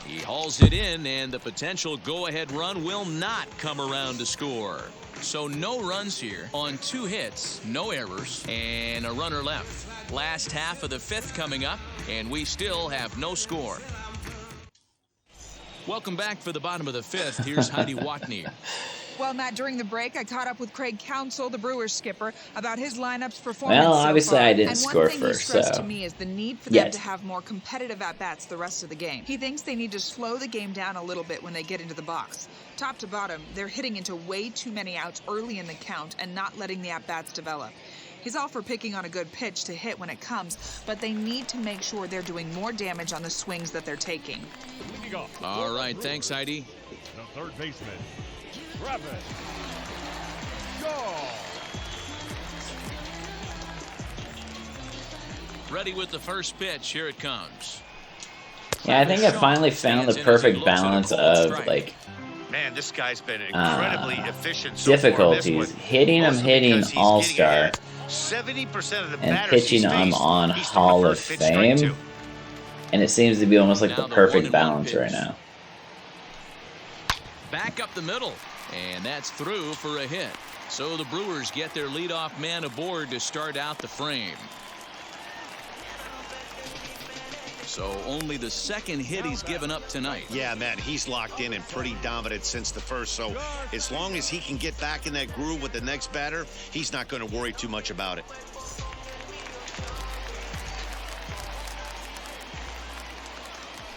He hauls it in, and the potential go-ahead run will not come around to score. So no runs here on 2 hits, no errors, and a runner left. Last half of the 5th coming up, and we still have no score. Welcome back for the bottom of the 5th. Here's Heidi Watney. Well, Matt, during the break, I caught up with Craig Counsell, the Brewers skipper, about his lineup's performance. Well, obviously so far. I didn't score first, And one thing he stressed so. to me is the need for them to have more competitive at-bats the rest of the game. He thinks they need to slow the game down a little bit when they get into the box. Top to bottom, they're hitting into way too many outs early in the count and not letting the at-bats develop. He's all for picking on a good pitch to hit when it comes, but they need to make sure they're doing more damage on the swings that they're taking. All right, thanks, Heidi. The third baseman, Travis. Ready with the first pitch. Here it comes. Yeah, I think I finally found the perfect balance of, like, this guy's been incredibly efficient so difficulties. Hitting him, hitting All-Star. 70% of the and pitching him on Hall of Fame. And it seems to be almost like the perfect balance right now. Back up the middle, and that's through for a hit. So the Brewers get their leadoff man aboard to start out the frame. So only the second hit he's given up tonight. Yeah, man, he's locked in and pretty dominant since the first. So as long as he can get back in that groove with the next batter, he's not going to worry too much about it.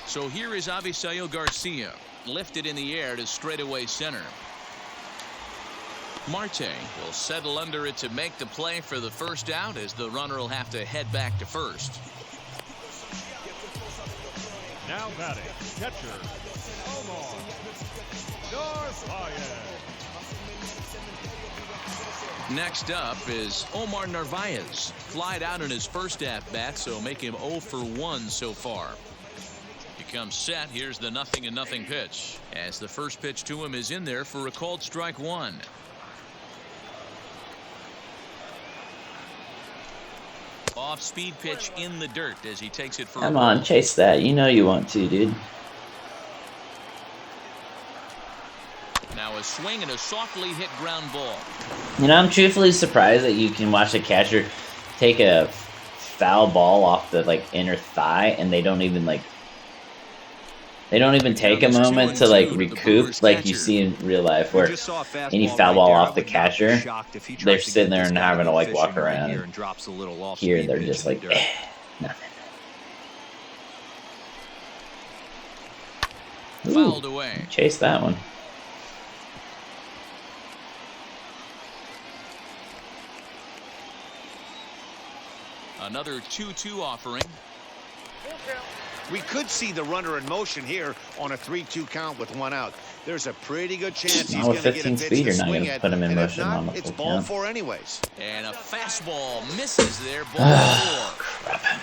So here is Avisail Garcia, lifted in the air to straightaway center. Marte will settle under it to make the play for the first out, as the runner will have to head back to first. Now batting, catcher, Omar Narvaez. Next up is Omar Narvaez. Flied out in his first at-bat, so make him 0 for 1 so far. He comes set. Here's the 0-0 pitch, as the first pitch to him is in there for a called strike one. Off-speed pitch in the dirt as he takes it for Come on, chase that. You know you want to, dude. Now a swing and a softly hit ground ball. You know, I'm truthfully surprised that you can watch a catcher take a foul ball off the inner thigh and they don't even take a moment to recoup like you see in real life, where any foul ball off the catcher, they're sitting there and having to walk around. Here they're just nothing. Fouled away. Chase that one. Another 2-2 offering. We could see the runner in motion here on a 3-2 count with one out. There's a pretty good chance he's going to get a pitch to swing at, put him in and if motion on not, the it's full ball count. 4 anyways. And a fastball misses there. Ball 4. Crap.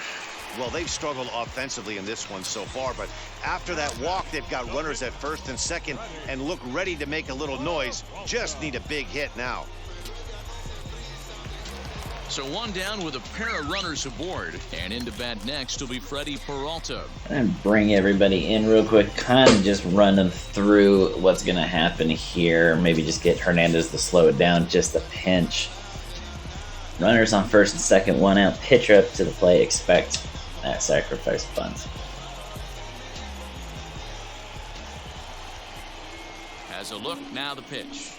Well, they've struggled offensively in this one so far, but after that walk, they've got runners at first and second and look ready to make a little noise. Just need a big hit now. So one down with a pair of runners aboard, and into bat next will be Freddie Peralta. And bring everybody in real quick, kind of just running through what's going to happen here. Maybe just get Hernandez to slow it down just a pinch. Runners on first and second, one out. Pitcher up to the plate. Expect that sacrifice bunt. Has a look, now the pitch.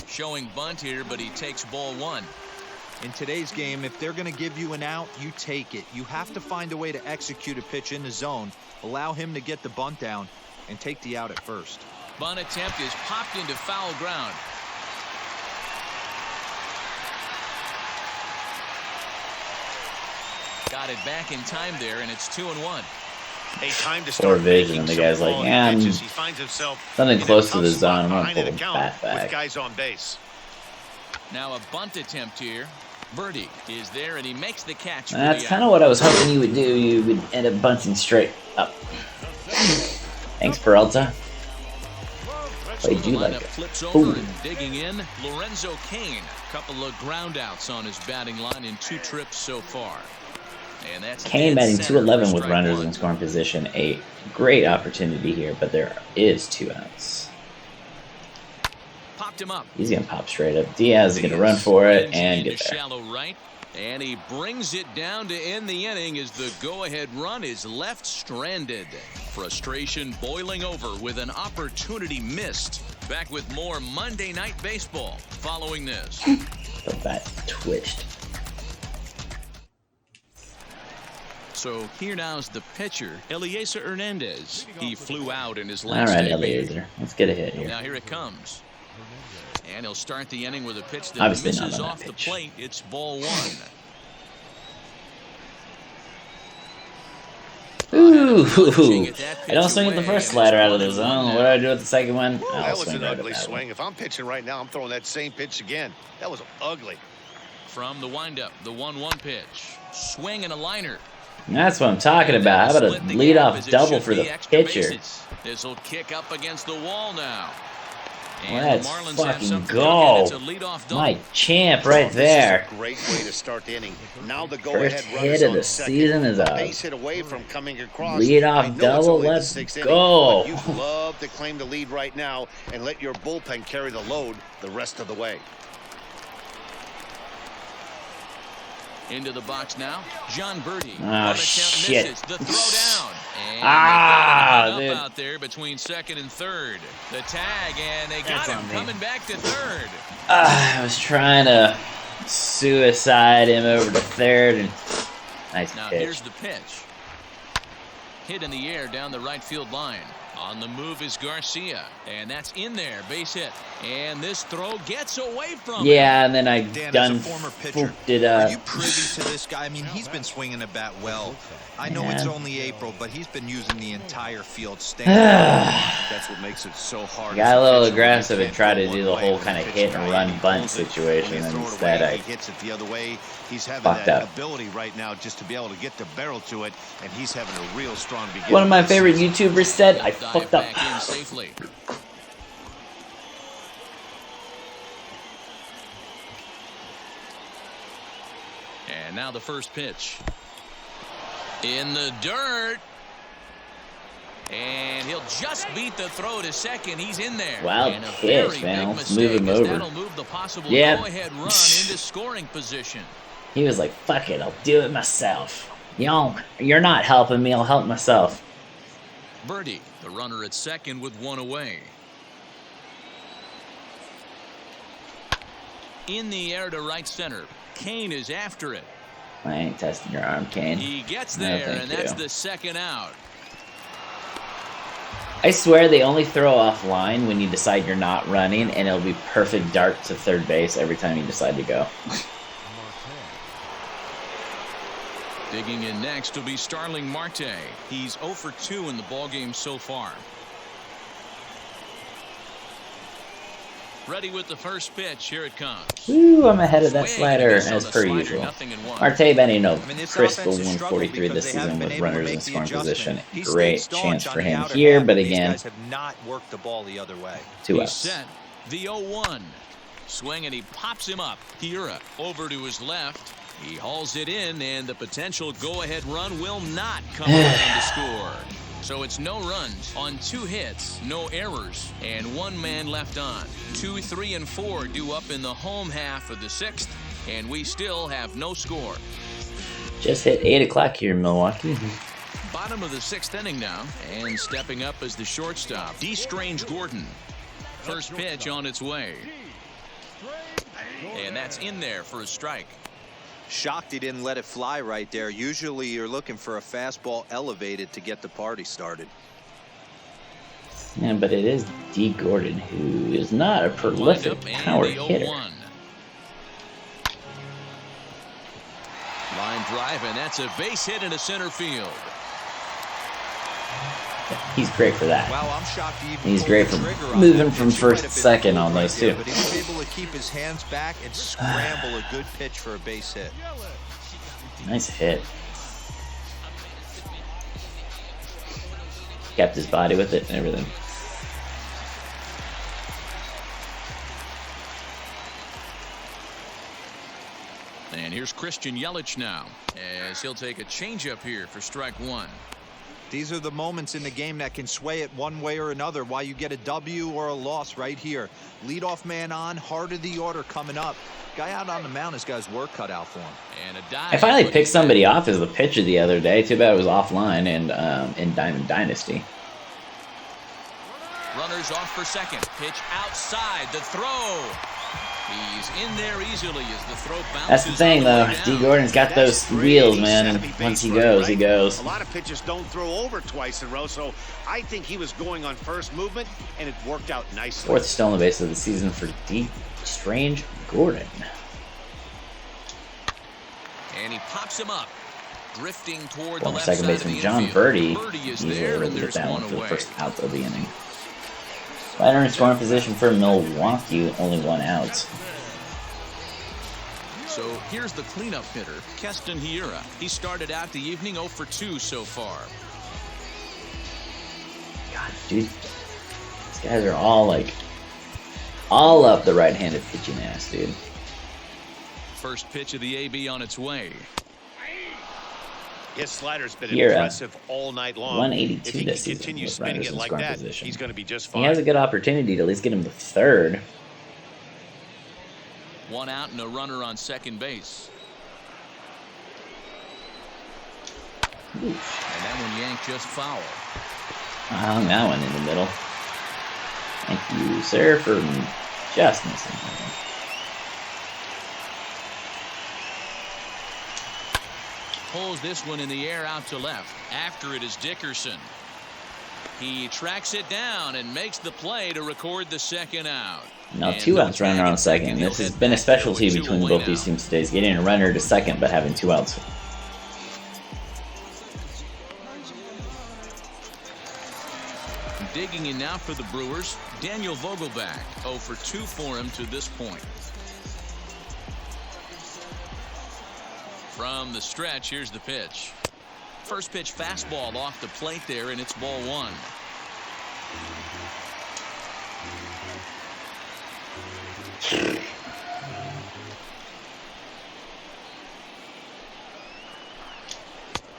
Showing bunt here, but he takes ball 1. In today's game, if they're going to give you an out, you take it. You have to find a way to execute a pitch in the zone, allow him to get the bunt down, and take the out at first. Bunt attempt is popped into foul ground. Got it back in time there, and it's 2-1. A time to start vision, and the guy's like, yeah, I'm he finds himself something close to the spot zone. I'm going to behind pull the the count bat back. with guys on base. Now a bunt attempt here. Birdie is there, and he makes the catch. That's kind of what I was hoping you would do. You would end up bunting straight up. Thanks, Peralta. Played you like it. Flips over and digging in. Lorenzo Cain. Couple of ground outs on his batting line in 2 trips so far. And that's Cain batting .211 with runners in scoring position. A great opportunity here, but there is 2 outs. Popped him up. He's going to pop straight up. Diaz is going to run for it and get there. Shallow right, and he brings it down to end the inning as the go-ahead run is left stranded. Frustration boiling over with an opportunity missed. Back with more Monday Night Baseball following this. The bat twitched. So here now's the pitcher, Eliezer Hernandez. He flew out in his last All right, AB. Eliezer. Let's get a hit here. Now here it comes. And he'll start the inning with a pitch that Obviously misses not on off that the pitch. plate. It's ball 1. Ooh, I don't swing at the first slider out of the zone. What do I do with the second one? That was an ugly swing. If I'm pitching right now, I'm throwing that same pitch again. That was ugly. From the windup, the 1-1 pitch. Swing and a liner. That's what I'm talking about. How about a leadoff double for the pitcher? This will kick up against the wall now. Let's fucking go. My champ right there. Great way to start the inning. Now the First hit of the season is a base hit away from coming across. Lead-off double. Let's go. You'd love to claim the lead right now and let your bullpen carry the load the rest of the way. Into the box now, John Birdie. Oh, shit. Misses the throw down. And dude. out there between second and third. The tag, and they got him coming back to third. I was trying to suicide him over to third, and nice now pitch. Here's the pitch. Hit in the air down the right field line. On the move is Garcia, and that's in there, base hit. And this throw gets away from him. And then I Dan, as a former pitcher, it up. are you privy to this guy? I mean, he's been swinging the bat well. I know it's only April, but he's been using the entire field stand. That's what makes it so hard. Got a little aggressive and tried to do the whole kind of hit and run bunt situation, and instead I hits it the other way. He's having fucked that up. ability right now just to be able to get the barrel to it, and he's having a real strong beginning. One of my favorite YouTubers said I fucked up. Back in safely. And now the first pitch. In the dirt. And he'll just beat the throw to second. He's in there. Wild and a pitch, very man. big Let's move him mistake, as over. that'll move the possible Yep. go-ahead run into scoring position. He was like, fuck it, I'll do it myself. You're not helping me, I'll help myself. Birdie, the runner at second with one away. In the air to right center. Kane is after it. I ain't testing your arm, Kane. He gets No, there, thank and that's you. the second out. I swear they only throw offline when you decide you're not running, and it'll be perfect dart to third base every time you decide to go. Digging in next will be Starling Marte. He's 0 for 2 in the ballgame so far. Ready with the first pitch. Here it comes. Ooh, I'm ahead of that slider as per usual. Marte Benny, crystal 143 this season with runners in scoring position. Great chance for him here, but again, have not worked the ball the other way. 2 He's outs. set. The 0-1. Swing, and he pops him up. Hira over to his left. He hauls it in, and the potential go-ahead run will not come around to score. So it's no runs on 2 hits, no errors, and 1 man left on. 2, 3, and 4 due up in the home half of the 6th, and we still have no score. Just hit 8 o'clock here in Milwaukee. Bottom of the 6th inning now, and stepping up as the shortstop, D. Strange Gordon. First pitch on its way. And that's in there for a strike. Shocked he didn't let it fly right there. Usually you're looking for a fastball elevated to get the party started. Yeah, but it is D. Gordon, who is not a prolific power hitter. Line drive, and that's a base hit into center field. He's great for that. Wow, I'm shocked he even He's great for moving from first to second on those two. But he was able to keep his hands back and scramble a good pitch for a base hit. Nice hit. Kept his body with it and everything. And here's Christian Yelich now, as he'll take a changeup here for strike 1. These are the moments in the game that can sway it one way or another. Why you get a W or a loss right here. Leadoff man on, heart of the order coming up. Guy out on the mound has got his work cut out for him. And a dive. I finally picked somebody off as the pitcher the other day. Too bad it was offline and in Diamond Dynasty. Runners off for second. Pitch outside. The throw. He's in there easily as the throw bounces. That's the thing, though. D. Gordon's got those wheels, man. And once he goes, he goes. A lot of pitchers don't throw over twice in a row, so I think he was going on first movement, and it worked out nicely. 4th stolen base of the season for D. Strange Gordon. And he pops him up, drifting toward the Former left second side of baseman the John infield. Birdie. Is He's there, able and to get there's that one one for the away. first out of the inning. Runner in scoring position for Milwaukee, only 1 out. So here's the cleanup hitter, Keston Hiura. He started out the evening 0 for 2 so far. God, dude, these guys are all like all up the right-handed pitching ass, dude. First pitch of the AB on its way. His slider's been impressive all night long. 182 if he this can season continue with spinning runners it in like scoring that, position. he's going to be just fine. He has a good opportunity to at least get him to third. One out and a runner on second base. Oof. And that one yanked just foul. I hung that one in the middle. Thank you, sir, for just missing. Pulls this one in the air out to left. After it is Dickerson. He tracks it down and makes the play to record the second out. Now 2 outs runner on second. This has been a specialty between both these teams today, is getting a runner to second but having 2 outs. Digging in now for the Brewers, Daniel Vogelback. 0 for 2 for him to this point. From the stretch, here's the pitch. First pitch fastball off the plate there, and it's ball 1.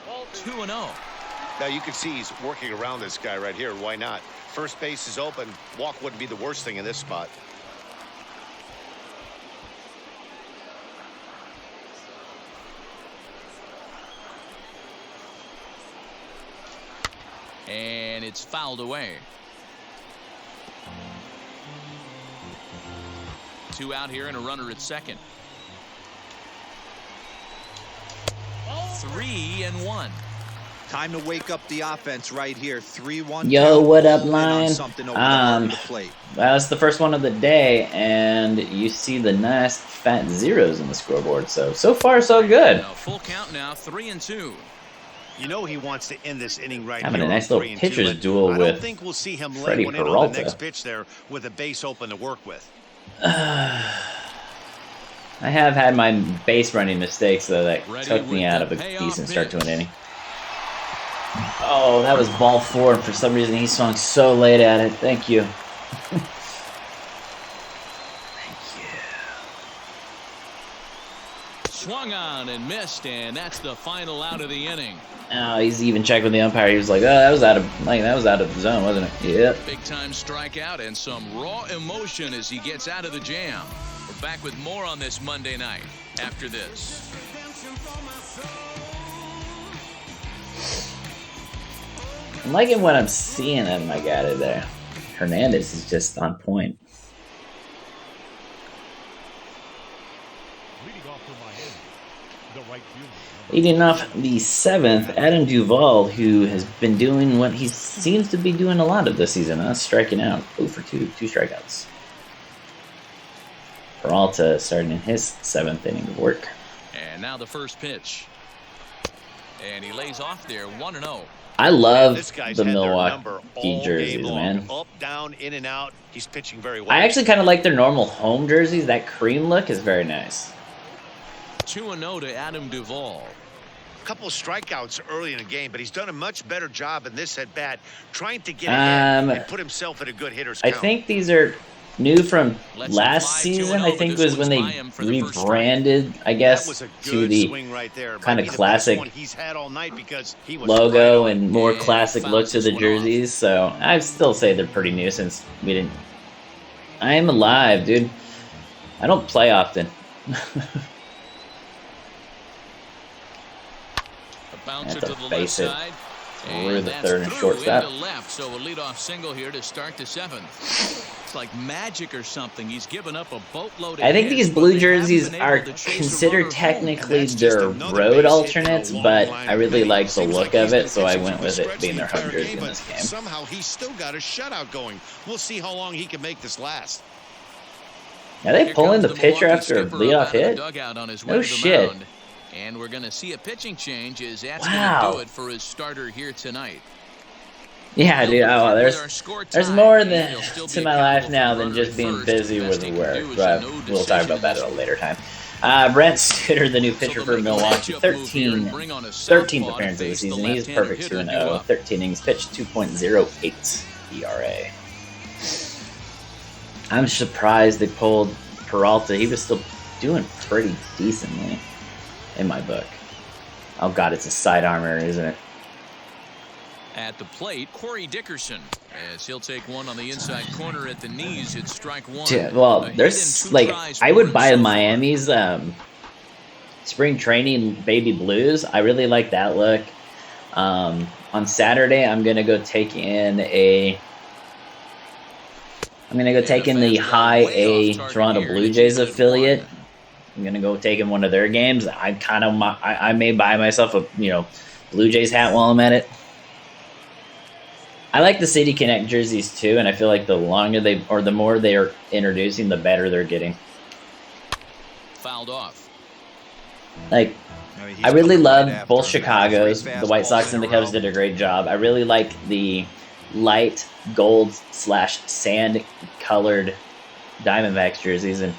Ball 2-0. Now you can see he's working around this guy right here. Why not? First base is open. Walk wouldn't be the worst thing in this spot. And it's fouled away. 2 out here and a runner at second. 3-1. Time to wake up the offense right here. 3-1. Yo, what up, line? Plate. That's the first one of the day, and you see the nice fat zeros in the scoreboard. So far, so good. Full count now, 3-2. You know he wants to end this inning right Having here a nice on little 3-2, pitcher's but duel I with don't think we'll see him lay Freddie one in on Peralta. the next pitch there with a base open to work with. I have had my base running mistakes, though, that took me out of a decent start to an inning. Oh, that was ball 4, and for some reason he swung so late at it. Thank you. Swung on and missed, and that's the final out of the inning. Oh, he's even checked with the umpire. He was like, "Oh, that was out of the zone, wasn't it?" Yep. Big time strikeout and some raw emotion as he gets out of the jam. We're back with more on this Monday night after this. I'm liking what I'm seeing out of my guy today. Hernandez is just on point. Leading off the 7th, Adam Duvall, who has been doing what he seems to be doing a lot of this season. That's striking out. 0 for 2, 2 strikeouts. Peralta starting in his 7th inning of work. And now the first pitch. And he lays off there, 1-0. I love This guy's the had their Milwaukee number all jerseys, game long. man. Up, down, in and out. He's pitching very well. I actually kind of like their normal home jerseys. That cream look is very nice. 2-0 to Adam Duvall. A couple of strikeouts early in the game, but he's done a much better job in this at bat, trying to get ahead and put himself in a good hitter's I count. think these are new from last season. I think was when they rebranded, I guess, to the kind of classic logo and more classic look to the jerseys. So I still say they're pretty new since we didn't. I am alive, dude. I don't play often. Bouncer to to the face left it side. through the that's third and through shortstop. into left, so a leadoff single here to start the 7th. It's like magic or something. He's given up a boatload. I think these blue jerseys are considered technically their road alternates, but I really like the look of it, so I went with it being their home jersey in this game. Somehow he's still got a shutout going. We'll see how long he can make this last. Are they pulling the pitcher after a leadoff hit? No shit. And we're going to see a pitching change as that's Wow. going to do it for his starter here tonight. Yeah, dude. Oh, there's more to my life now than just being busy with work. But we'll talk about that at a later time. Brent Sutter, the new pitcher for Milwaukee, 13th appearance of the season. He's perfect 2-0, 13 innings pitched, 2.08 ERA. I'm surprised they pulled Peralta. He was still doing pretty decently in my book. Oh god, it's a sidearm area, isn't it? At the plate, Corey Dickerson, as he'll take one on the inside corner at the knees. It's strike one. Yeah, well, there's like I would buy Miami's spring training baby blues. I really like that look. On Saturday, I'm gonna go take in the high A Toronto Blue Jays affiliate. I'm gonna go take in one of their games. I may buy myself a Blue Jays hat while I'm at it. I like the City Connect jerseys too, and I feel like the more they are introducing, the better they're getting. Fouled off. Like, I really love both Chicago's. The White Sox and the Cubs did a great job. I really like the light gold / sand colored Diamondbacks jerseys, and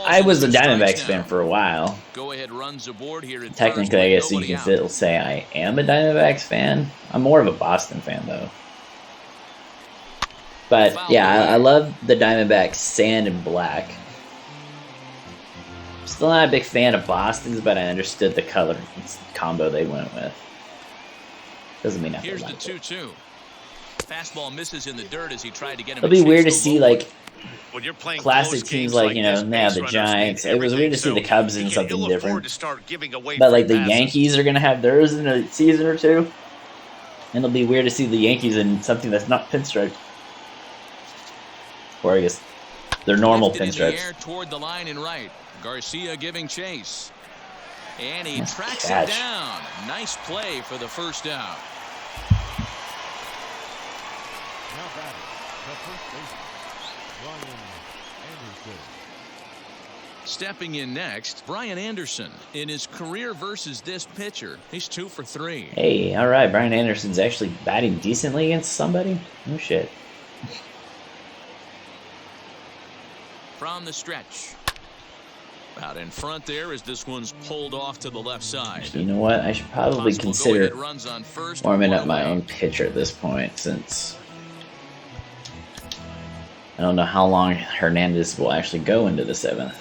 I was a Diamondbacks fan for a while. Technically, I guess you can still say I am a Diamondbacks fan. I'm more of a Boston fan, though. But, yeah, I love the Diamondbacks sand and black. Still not a big fan of Boston's, but I understood the color combo they went with. Doesn't mean nothing. Here's the 2-2. Fastball misses in the dirt as he tried to get him. It'll be weird to see, like, classic teams like, the Giants. It was weird to see the Cubs in something different. But, like, the Yankees are going to have theirs in a season or two. And it'll be weird to see the Yankees in something that's not pinstripe. Or, I guess, their normal pinstripes. Toward the line and right. Garcia giving chase. And he tracks it down. Nice play for the first out. Now batting, the first baseman, Brian Anderson. Stepping in next, Brian Anderson. In his career versus this pitcher, he's 2 for 3. Hey, all right, Brian Anderson's actually batting decently against somebody. No shit. From the stretch. Out in front there as this one's pulled off to the left side. You know what? I should probably consider warming up my own pitcher at this point, since I don't know how long Hernandez will actually go into the 7th.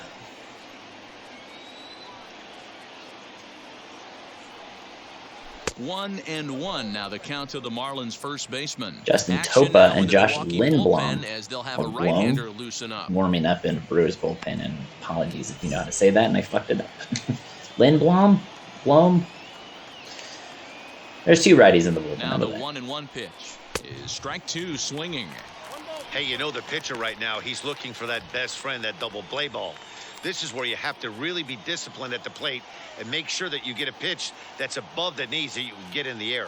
One and one now the count to the Marlins first baseman. Justin Topa and Josh Lindblom as they'll have a right-hander loosen up. Warming up in Brewers bullpen, and apologies if you know how to say that and I fucked it up. Lindblom? Blom? There's 2 righties in the bullpen. Now the 1-1 pitch is strike 2 swinging. Hey, the pitcher right now, he's looking for that best friend, that double play ball. This is where you have to really be disciplined at the plate and make sure that you get a pitch that's above the knees that you can get in the air.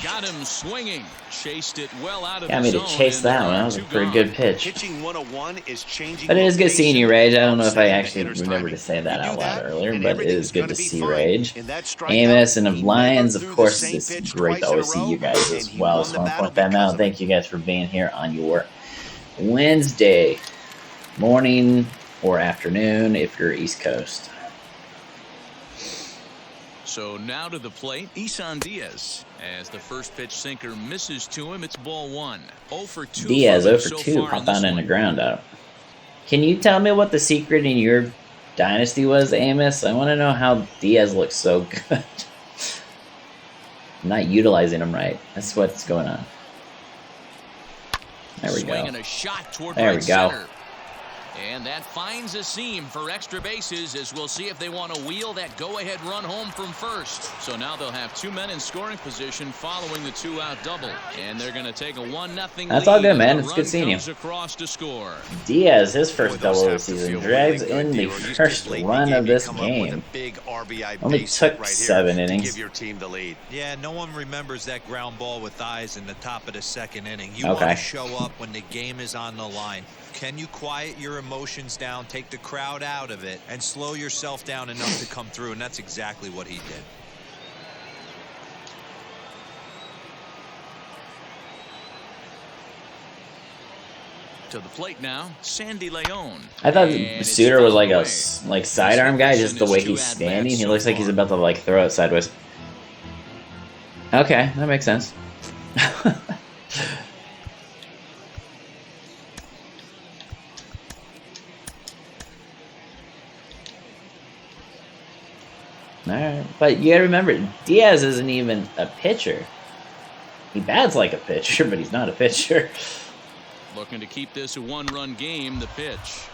Got him swinging. Chased it well out of Got me to chase that one. That was a pretty good pitch. Pitching 101 is changing. But it is good seeing you, Rage. I don't know if I actually remembered to say that out loud earlier, but it is good to see Rage. Amos and of Lions, of course, it's great to always see you guys as well. So I want to point that out. Thank you guys for being here on your Wednesday morning or afternoon if you're East Coast. So now to the plate, Isan Diaz. As the first pitch sinker misses to him, it's ball 1. 0 for 2. Diaz 0 for 2, pop out in the ground out. Can you tell me what the secret in your dynasty was, Amos? I want to know how Diaz looks so good. I'm not utilizing him right. That's what's going on. There we go. There we go. And that finds a seam for extra bases, as we'll see if they want to wheel that go-ahead run home from first. So now they'll have 2 men in scoring position following the 2-out double. And they're going to take a 1-0 lead. That's all good, man. It's good seeing you. Across to score. Diaz, his first double of the season, drags in the first run of this game. Only took 7 innings. Give your team the lead. Yeah, no one remembers that ground ball with eyes in the top of the 2nd inning. You want to show up when the game is on the line. Can you quiet your emotions down, take the crowd out of it, and slow yourself down enough to come through? And that's exactly what he did. To the plate now, Sandy Leon. I thought Suter was like a sidearm guy, just the way he's standing. He looks like he's about to throw it sideways. Okay, that makes sense. Alright. But you gotta remember, Diaz isn't even a pitcher. He bats like a pitcher, but he's not a pitcher. Looking to keep this a one-run game, the pitch.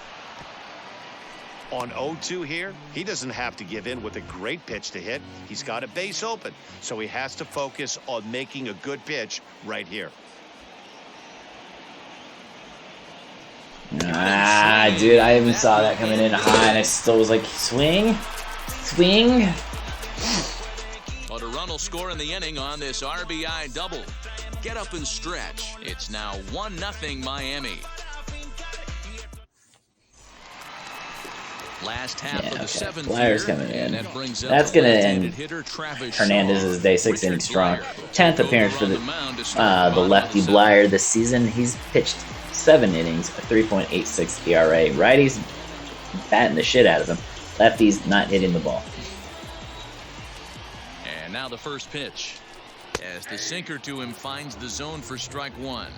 On 0-2 here, he doesn't have to give in with a great pitch to hit. He's got a base open, so he has to focus on making a good pitch right here. Ah, dude, I even saw that coming in high, and I still was like, swing? Swing? But a run will score in the inning on this RBI double. Get up and stretch. It's now 1-0 Miami. Last half of the 7th Flyers year, coming in. That's going to end Hernandez's day 6 inning strong. 10th appearance for the lefty Blyer this season. He's pitched 7 innings, a 3.86 ERA. Righties batting the shit out of him. Lefties not hitting the ball. And now the first pitch. As the sinker to him finds the zone for strike 1.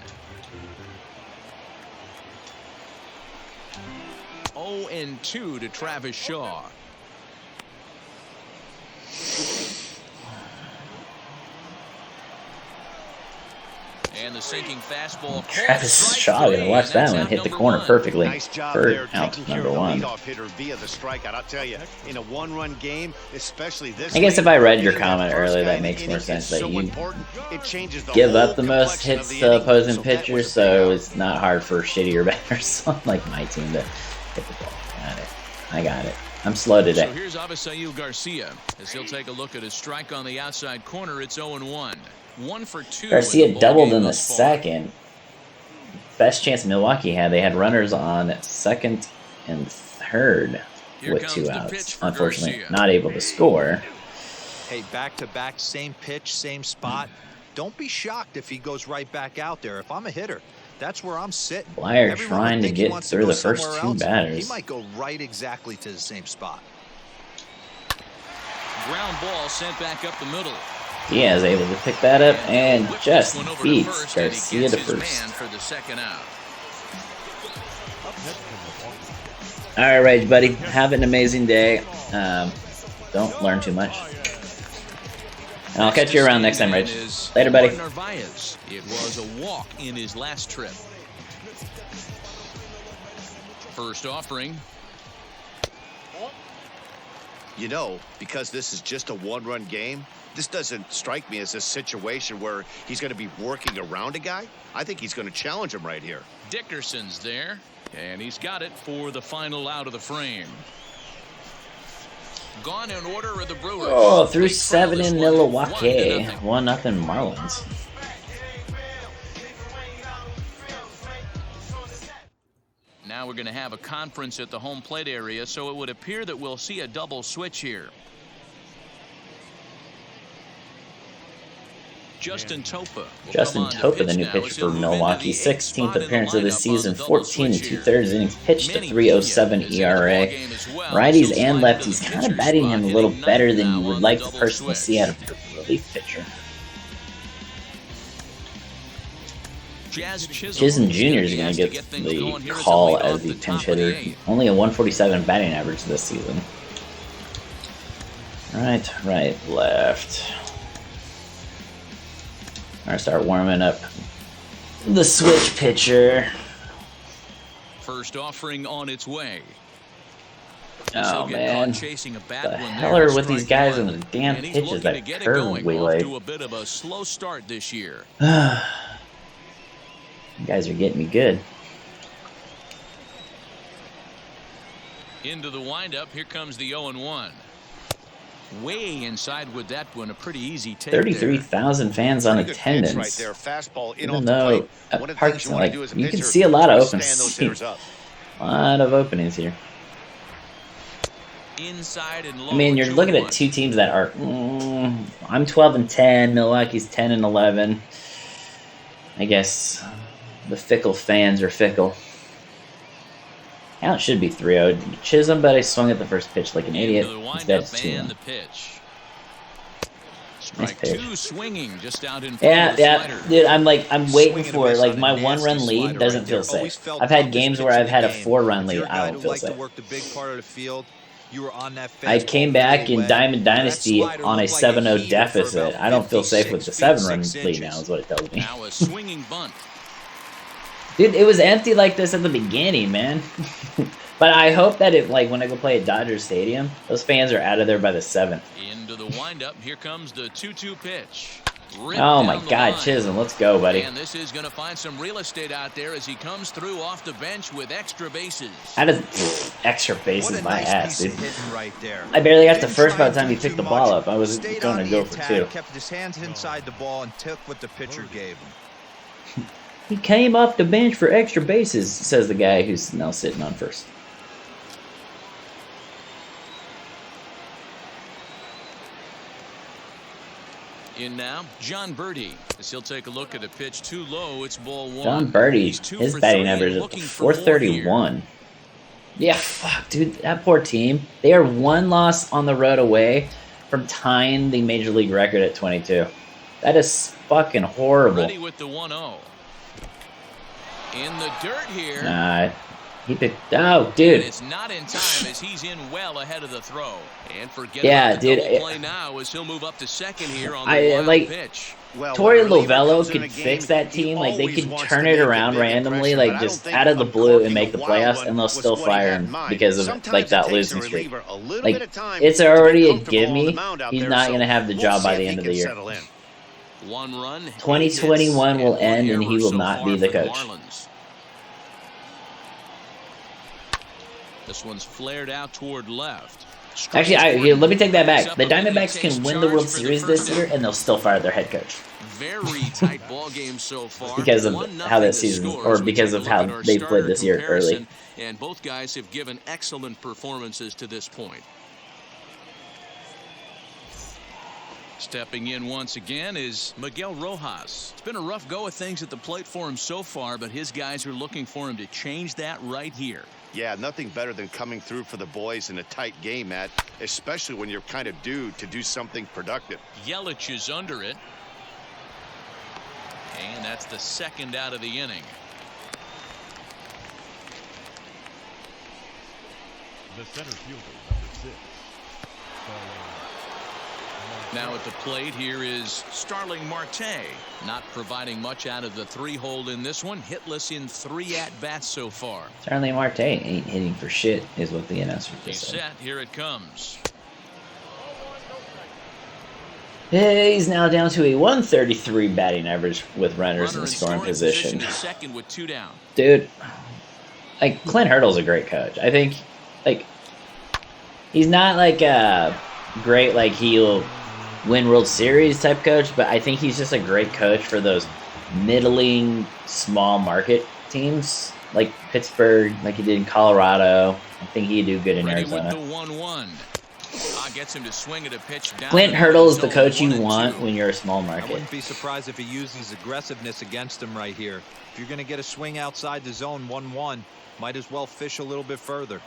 0-2 to Travis Shaw. And the sinking fastball. Travis Shaw, gonna watch that one hit the corner perfectly. Nice job for there, out taking care number of the 1. leadoff hitter via the strikeout. I'll tell you, in a one-run game, especially this. I guess if I read your comment earlier, that makes more sense that you give up the most hits to opposing pitchers, so it's not hard for shittier batters like my team to hit the ball. Got it. I got it. I'm slow today. So here's Avisail Garcia as he'll take a look at his strike on the outside corner. It's 0-1. 1 for 2. Garcia doubled in the second. Best chance Milwaukee had. They had runners on second and third with 2 outs. Unfortunately, not able to score. Hey, back-to-back, same pitch, same spot. Don't be shocked if he goes right back out there. If I'm a hitter, that's where I'm sitting. Blyer trying to get through the first 2 batters. He might go right exactly to the same spot. Ground ball sent back up the middle. Diaz able to pick that up and just beats Garcia to first. For the second out. All right, buddy. Have an amazing day. Don't learn too much. And I'll catch you around next time, Rich. Later, buddy. It was a walk in his last trip. First offering. You know, because this is just a one-run game, this doesn't strike me as a situation where he's going to be working around a guy. I think he's going to challenge him right here. Dickerson's there, and he's got it for the final out of the frame. Gone in order of the Brewers. Oh, through 7 in Milwaukee. 1-0 Marlins. Now we're going to have a conference at the home plate area, so it would appear that we'll see a double switch here. Justin Topa, the new pitcher for Milwaukee. 16th appearance of the season, 14 2/3 innings pitched, a 3.07 ERA. Righties and lefties kind of batting him a little better than you would like the person to see out of a relief pitcher. Chisholm Jr. is going to get the call as the pinch hitter. Only a 147 batting average this season. Right, left. All right, start warming up the switch pitcher. First offering on its way. Oh man, the hell are with these guys and the damn pitches that curve we like? A bit of a slow start this year. You guys are getting me good. Into the windup, here comes the 0-1. Way inside with that one, a pretty easy take. 33,000 fans on attendance. Right there. Fastball in Even off though the plate. at Parks, like, you can see a lot of open seats. A lot of openings here. Inside and low. I mean, you're looking at 2 teams that are. I'm 12-10. Milwaukee's 10-11. I guess the fickle fans are fickle. Now it should be 3-0 Chisholm, but I swung at the first pitch like an idiot. Instead it's 2-1. Nice pitch. Yeah, dude. I'm waiting for it. Like my 1-run lead doesn't feel safe. I've had games where I've had a 4-run lead. I don't feel safe. Worked a big part of the field. You were on that I came back in Diamond Dynasty on a 7-0 deficit. I don't feel safe with the 7-run lead now, is what it tells me. Now a swinging bunt. Dude, it was empty like this at the beginning, man. But I hope that when I go play at Dodger Stadium, those fans are out of there by the 7th. Into the windup, here comes the 2-2 pitch. Oh my God, Chisholm, let's go, buddy. And this is going to find some real estate out there as he comes through off the bench with extra bases. How does extra bases my ass, dude? Right there. I barely got to first by the time he picked the ball up. I was going to go for 2. Kept his hands inside the ball and took what the pitcher gave him. He came off the bench for extra bases, says the guy who's now sitting on first. In now, John Birdie. As he'll take a look at a pitch too low, it's ball 1. John Birdie, his batting average is 431. Yeah, fuck, dude, that poor team. They are 1 loss on the road away from tying the major league record at 22. That is fucking horrible. Ready with the 1-0. In the dirt here. He picked. Oh, dude. And it's not in time as he's in well ahead of the throw. And forget about the dude. double play now as he'll move up to second here on the wild pitch. Well, Torey Lovello could fix that team. Like, they could turn it around randomly, like, just out of the blue and make the playoffs, and they'll still fire him because of, like, that losing streak. Like, it's already a gimme. He's not going to have the job by the end of the year. 1 run. 2021 will end, and he will not be the coach. This one's flared out toward left. Actually, let me take that back. The Diamondbacks can win the World Series this year, and they'll still fire their head coach. Very tight ball game so far. Because of how that season, or because of how they played this year early. And both guys have given excellent performances to this point. Stepping in once again is Miguel Rojas. It's been a rough go of things at the plate for him so far, but his guys are looking for him to change that right here. Yeah, nothing better than coming through for the boys in a tight game, Matt, especially when you're kind of due to do something productive. Yelich is under it. And that's the 2nd out of the inning. The center fielder, number 6. Now at the plate here is Starling Marte. Not providing much out of the 3-hole in this one. Hitless in 3 at-bats so far. Starling Marte ain't hitting for shit, is what the announcer just said. He's set. Here it comes. He's now down to a 133 batting average with runners in scoring position. Second with 2 down. Dude, like, Clint Hurdle's a great coach. I think, like, he's not like a great, like, he'll win World Series type coach, but I think he's just a great coach for those middling small market teams like Pittsburgh, like he did in Colorado. I think he'd do good in Arizona. With the 1-1. Gets him to swing at a pitch down. Clint Hurdle is the coach you want when you're a small market. I wouldn't be surprised if he uses aggressiveness against him right here. If you're going to get a swing outside the zone 1-1, might as well fish a little bit further.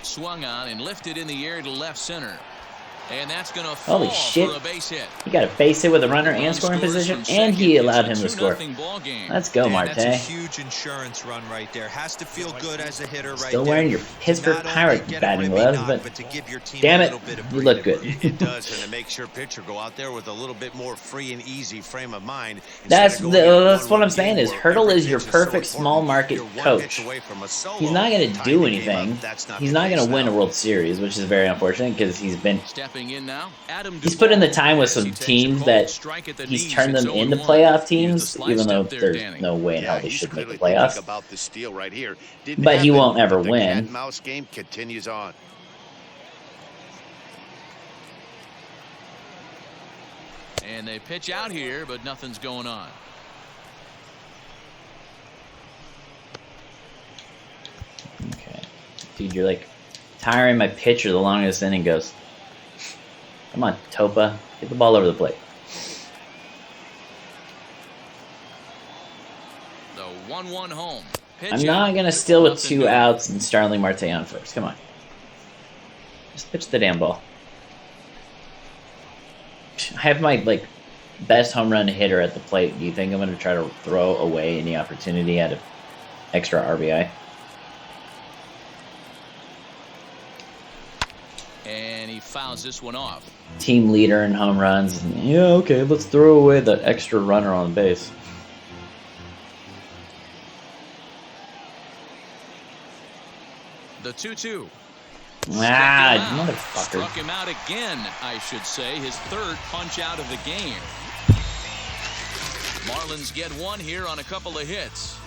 Swung on and lifted in the air to left center. And that's going to fall Holy shit. for a base hit. He got a base hit with a runner and scoring position, and he allowed him to score. Let's go, Marte. That's a huge insurance run right there. Has to feel good as a hitter right there. Still wearing your Pittsburgh Pirate batting gloves, but damn it, you look good. It does, and it makes your pitcher go out there with a little bit more free and easy frame of mind. That's what I'm saying is Hurdle is your perfect small market coach. He's not going to do anything. He's not going to win a World Series, which is very unfortunate because he's put in the time with some teams that he's turned them into playoff teams, even though there's no way in hell they should make the playoffs. But he won't ever win. Mouse game continues on. And they pitch out here, but nothing's going on. Okay. Dude, you're like tiring my pitcher the longer this inning goes. Come on, Topa. Get the ball over the plate. The 1-1 home. I'm not going to steal with 2 outs and Starling Marte on first. Come on. Just pitch the damn ball. I have my, like, best home run hitter at the plate. Do you think I'm going to try to throw away any opportunity at an extra RBI? And he fouls this one off. Team leader in home runs. Yeah, okay, let's throw away the extra runner on base. The 2-2. Motherfucker. Struck him out again, I should say. His third punch out of the game. Marlins get one here on a couple of hits.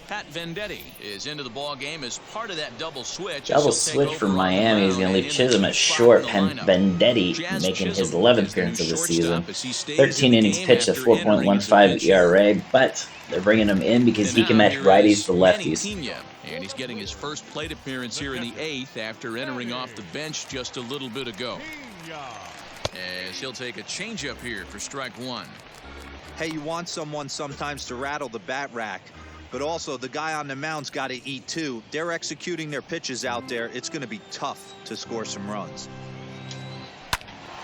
Pat Venditti is into the ball game as part of that double switch. Double switch for Miami. He's going to leave Chisholm at short. Venditti making his 11th appearance of the season. 13 innings pitched, a 4.15 ERA, but they're bringing him in because he can match righties to lefties. And he's getting his first plate appearance here in the 8th after entering off the bench just a little bit ago. As he'll take a changeup here for strike one. Hey, you want someone sometimes to rattle the bat rack. But also, the guy on the mound's got to eat, too. They're executing their pitches out there. It's going to be tough to score some runs.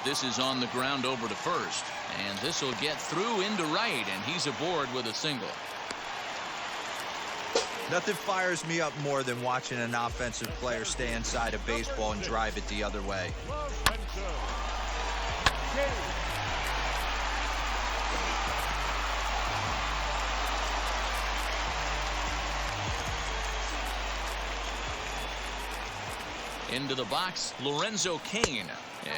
This is on the ground over to first. And this will get through into right, and he's aboard with a single. Nothing fires me up more than watching an offensive player stay inside a baseball and drive it the other way. Into the box, Lorenzo Cain.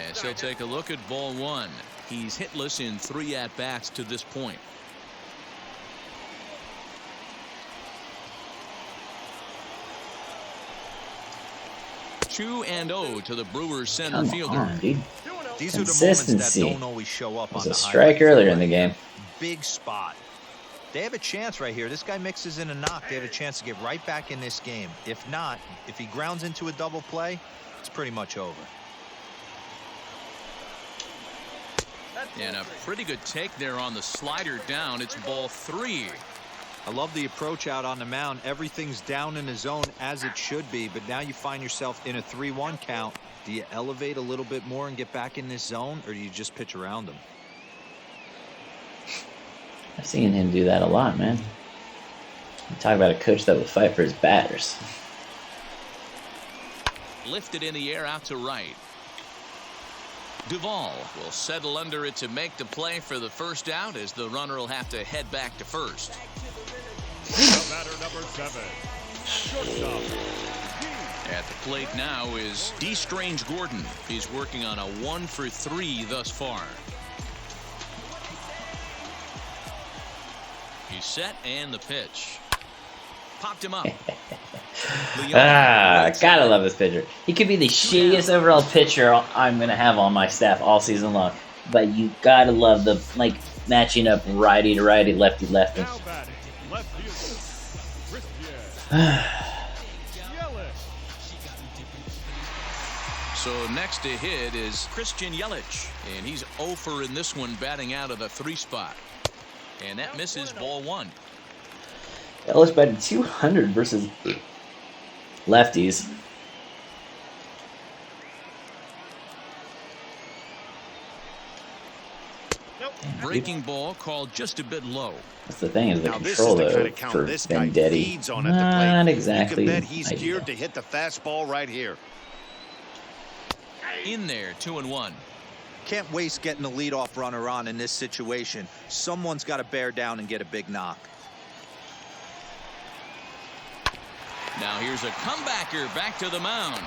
As he'll take a look at ball one. He's hitless in 3 at-bats to this point. Two and 0 to the Brewers center fielder. On, dude. These are the moments that don't always show up on the highlights. A strike earlier in the game. Big spot. They have a chance right here. This guy mixes in a knock. They have a chance to get right back in this game. If not, if he grounds into a double play, it's pretty much over. And a pretty good take there on the slider down. It's ball 3. I love the approach out on the mound. Everything's down in the zone as it should be, but now you find yourself in a 3-1 count. Do you elevate a little bit more and get back in this zone, or do you just pitch around him? I've seen him do that a lot, man. You talk about a coach that will fight for his batters. Lifted in the air out to right. Duvall will settle under it to make the play for the first out as the runner will have to head back to first. Batter number 7. At the plate now is D. Strange Gordon. He's working on a 1 for 3 thus far. He's set and the pitch. Popped him up. Gotta love this pitcher. He could be the shittiest overall pitcher I'm gonna have on my staff all season long, but you gotta love the matching up righty to righty, lefty lefty. Now batting, left fielder, So next to hit is Christian Yelich, and he's 0 for in this one, batting out of the 3 spot. And that misses ball 1. Yelich batted 200 versus lefties. Breaking ball called just a bit low. That's the thing, is the now control this is the kind though of count for this guy Venditti. feeds on at the plate. Not exactly. You can bet he's ideal. geared to hit the fastball right here. In there, 2-1. Can't waste getting the leadoff runner on in this situation. Someone's got to bear down and get a big knock. Now here's a comebacker back to the mound.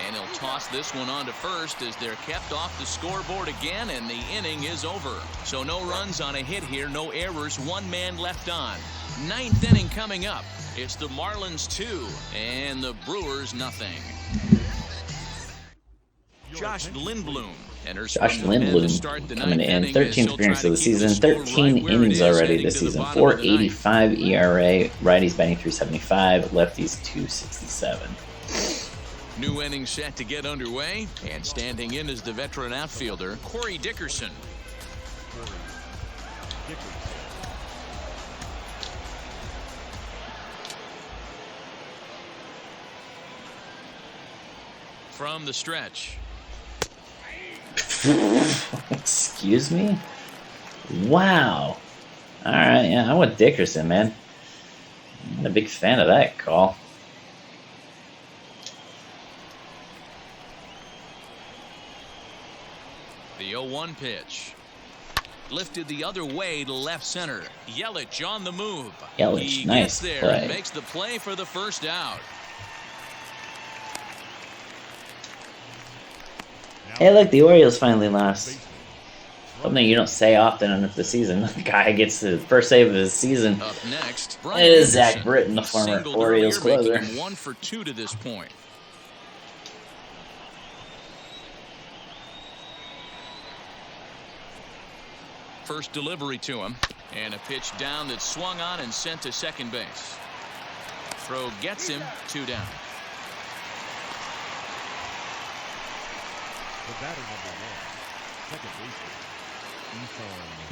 And he'll toss this one on to first as they're kept off the scoreboard again, and the inning is over. So no runs on a hit here, no errors, 1 man left on. 9th inning coming up. It's the Marlins 2 and the Brewers nothing. Josh Lindblom enters coming in, 13th appearance of the season, 13 innings already this season, 4.85 ERA, righties batting 3.75, lefties 2.67. New inning set to get underway, and standing in is the veteran outfielder, Corey Dickerson. From the stretch. Excuse me? Wow. Alright, yeah, I went Dickerson, man. I'm a big fan of that call. The 0-1 pitch. Lifted the other way to left center. Yelich on the move. Yelich, he nice gets there play. And makes the play for the first out. Hey, look, the Orioles finally lost. Something you don't say often in the season. The guy gets the first save of his season. Up next, it is Zach Britton, the former Orioles closer. 1 for 2 to this point. First delivery to him, and a pitch down that's swung on and sent to second base. Throw gets him, 2 down.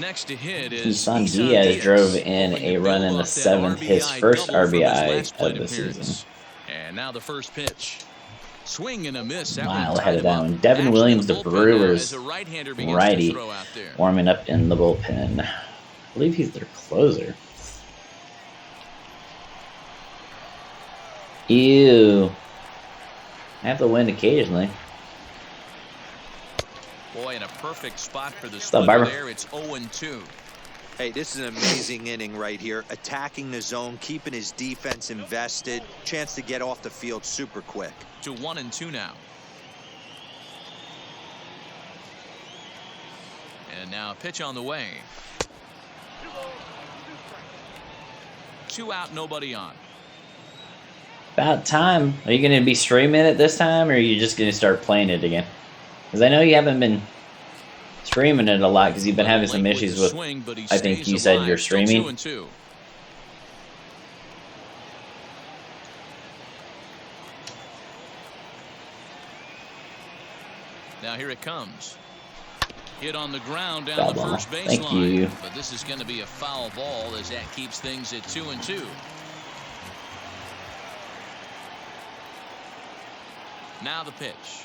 Next to hit is Isan Diaz drove in a run in the 7th, his first RBI of the season. And now the first pitch. Swing and a miss. Mile ahead of that one. Devin Williams, the Brewers righty, warming up in the bullpen. I believe he's their closer. Ew. I have to win occasionally. Boy, in a perfect spot for the splitter there. It's 0-2. Hey, this is an amazing inning right here. Attacking the zone, keeping his defense invested. Chance to get off the field super quick. To 1-2 now. And now a pitch on the way. 2 out, nobody on. About time. Are you going to be streaming it this time, or are you just going to start playing it again? Because I know you haven't been streaming it a lot because you've been having some issues with, I think you said you're streaming. 2-2. Now here it comes. Hit on the ground down the first baseline. Thank you. But this is going to be a foul ball as that keeps things at 2-2. Now the pitch.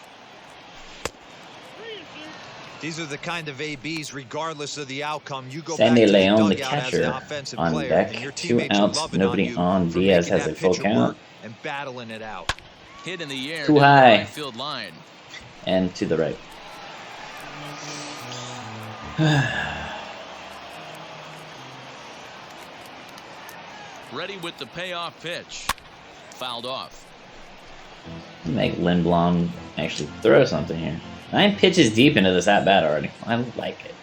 These are the kind of ABs, regardless of the outcome. You go Sandy back to Leon, the dugout catcher, as an offensive on player, deck. and your 2 teammates are outs, loving nobody on. for Diaz making has a that full pitcher count. work and battling it out. Hit in the air Too down the high. right field line. And to the right. Ready with the payoff pitch. Fouled off. Make Lindblom actually throw something here. 9 pitches deep into this at-bat already. I like it.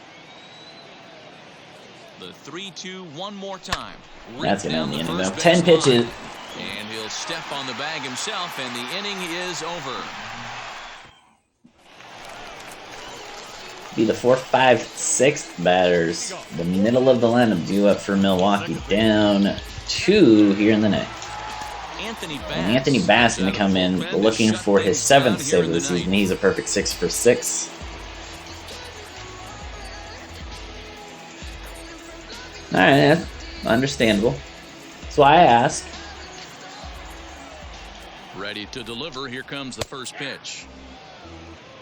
The 3-2 one more time. That's going to end the inning, though. 10 pitches. And he'll step on the bag himself, and the inning is over. Be the 4th, 5th, 6th batters. The middle of the lineup due up for Milwaukee. Down 2 here in the ninth. And Anthony Bass going to come in looking for his 7th save of the season. He's a perfect 6 for 6. Alright, yeah, understandable. That's why I ask. Ready to deliver. Here comes the first pitch.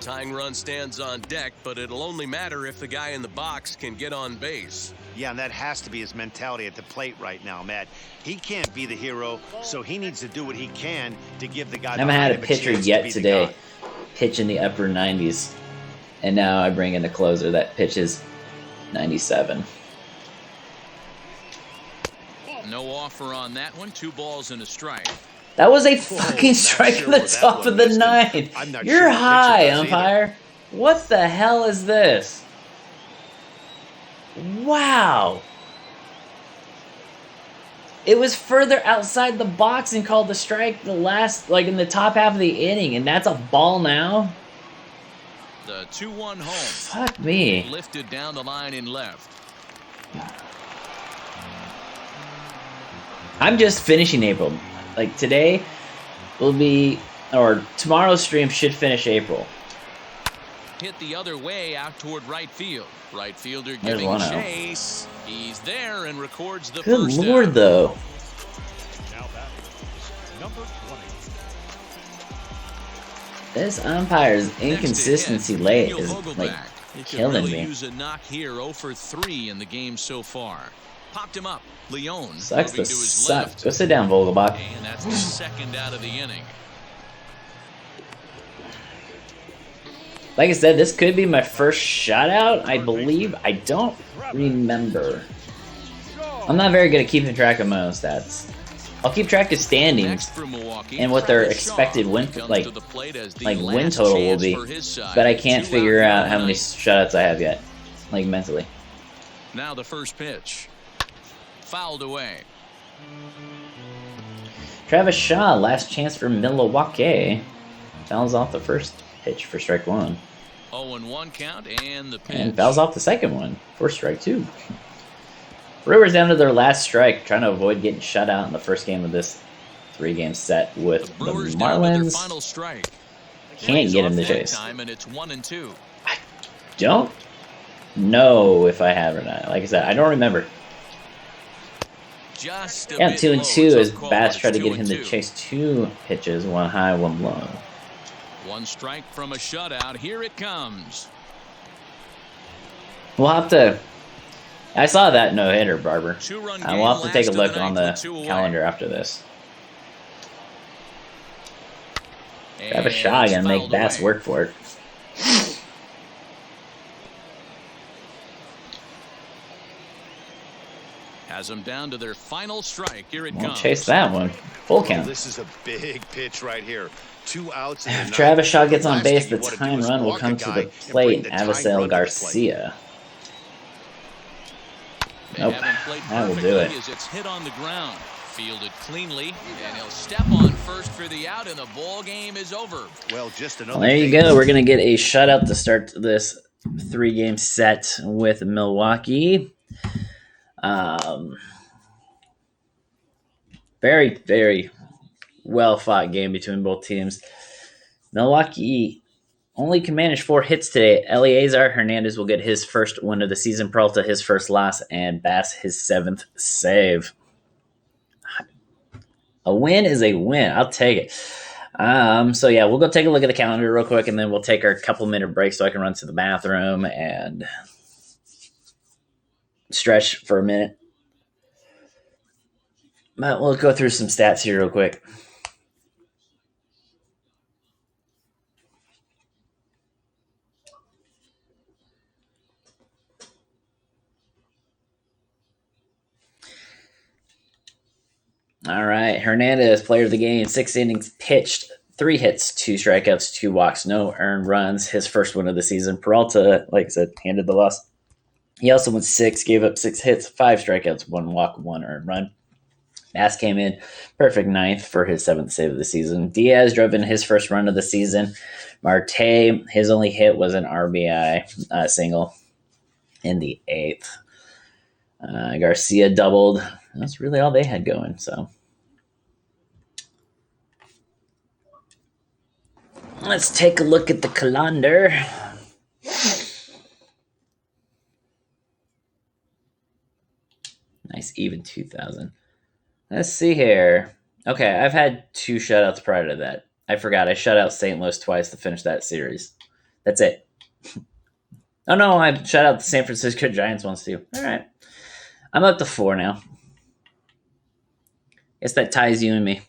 Tying run stands on deck, but it'll only matter if the guy in the box can get on base. Yeah, and that has to be his mentality at the plate right now, Matt. He can't be the hero, so he needs to do what he can to give the guy. I haven't had a pitcher yet today pitch in the upper 90s. And now I bring in a closer that pitches 97. No offer on that one. 2 balls and a strike. That was a fucking strike in the top of the 9th. You're high, umpire. What the hell is this? Wow. It was further outside the box and called the strike the last, like in the top half of the inning, and that's a ball now? The 2-1 home. Fuck me. Lifted down the line in left. I'm just finishing April. Like today will be or tomorrow's stream should finish April. Hit the other way out toward right field. Right fielder giving chase. He's there and records the Good first Lord, down. though. Now batting, number 20. This umpire's inconsistency late is like killing really me. Use a knock here, 0 for 3 in the game so far. Popped him up. Leon Sucks to moving to his suck. left. Go sit down, Vogelbach. And that's the second out of the inning. Like I said, this could be my first shutout, I believe. I don't remember. I'm not very good at keeping track of my own stats. I'll keep track of standings and what their expected win win total will be, but I can't figure out how many shutouts I have yet, like mentally. Now the first pitch, fouled away. Travis Shaw, last chance for Milwaukee, fouls off the first pitch for strike 1. 0-1 count and the pitch. And fouls off the second one for strike 2. Brewers down to their last strike, trying to avoid getting shut out in the first game of this 3-game set with the Marlins. Final strike. Can't get him to chase. Time and it's 1-2. I don't know if I have or not. Like I said, I don't remember. Just Yeah, 2-2 as Bass tried to get him to chase 2 pitches, 1 high, 1 low. 1 strike from a shutout. Here it comes. We'll have to. I saw that no-hitter, Barber. 2-run We'll have to take a look on the 2 away. calendar after this. And Have a shot and make fouled Bass away. work for it. Has them down to their final strike. Here it Won't comes. chase that one. Full count. This is a big pitch right here. 2 outs. In the If ninth. Travis Shaw gets on Last base, thing the you wanna do time is run will walk a come to guy the and bring plate. the tying run Avicel to the Garcia. They Nope. haven't played That will do perfectly it. as it's hit on the ground. Fielded cleanly, and he'll step on first for the out, and the ball game is over. Well, just another. Well, there you go. We're going to get a shutout to start this 3-game set with Milwaukee. Very, very well-fought game between both teams. Milwaukee only can manage 4 hits today. Eleazar Hernandez will get his first win of the season. Peralta his first loss, and Bass his 7th save. A win is a win. I'll take it. So yeah, we'll go take a look at the calendar real quick, and then we'll take our couple-minute break so I can run to the bathroom and stretch for a minute. But we'll go through some stats here real quick. All right, Hernandez, player of the game, 6 innings pitched, 3 hits, 2 strikeouts, 2 walks, no earned runs. His first win of the season. Peralta, like I said, handed the loss. He also went 6, gave up 6 hits, 5 strikeouts, 1 walk, 1 earned run. Bass came in perfect 9th for his 7th save of the season. Diaz drove in his first run of the season. Marte, his only hit was an RBI single in the 8th. Garcia doubled. That's really all they had going. So let's take a look at the calendar. Nice even 2,000. Let's see here. Okay, I've had 2 shutouts prior to that. I forgot. I shut out St. Louis twice to finish that series. That's it. Oh, no, I shut out the San Francisco Giants once too. All right. I'm up to 4 now. Guess that ties you and me.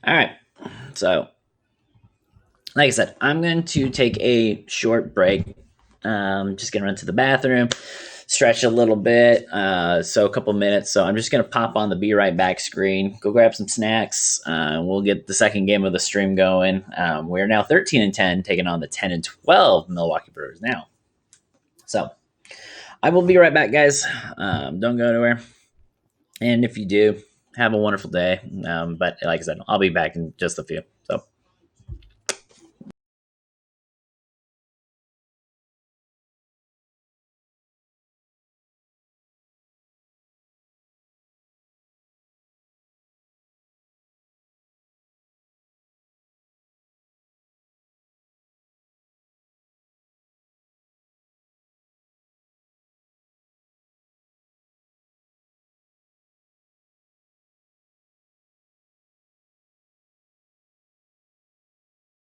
All right. So, like I said, I'm going to take a short break. Just going to run to the bathroom, stretch a little bit. So a couple minutes. So I'm just going to pop on the Be Right Back screen, go grab some snacks. We'll get the second game of the stream going. We're now 13-10, taking on the 10-12 Milwaukee Brewers now. So I will be right back, guys. Don't go anywhere. And if you do, have a wonderful day. But like I said, I'll be back in just a few. So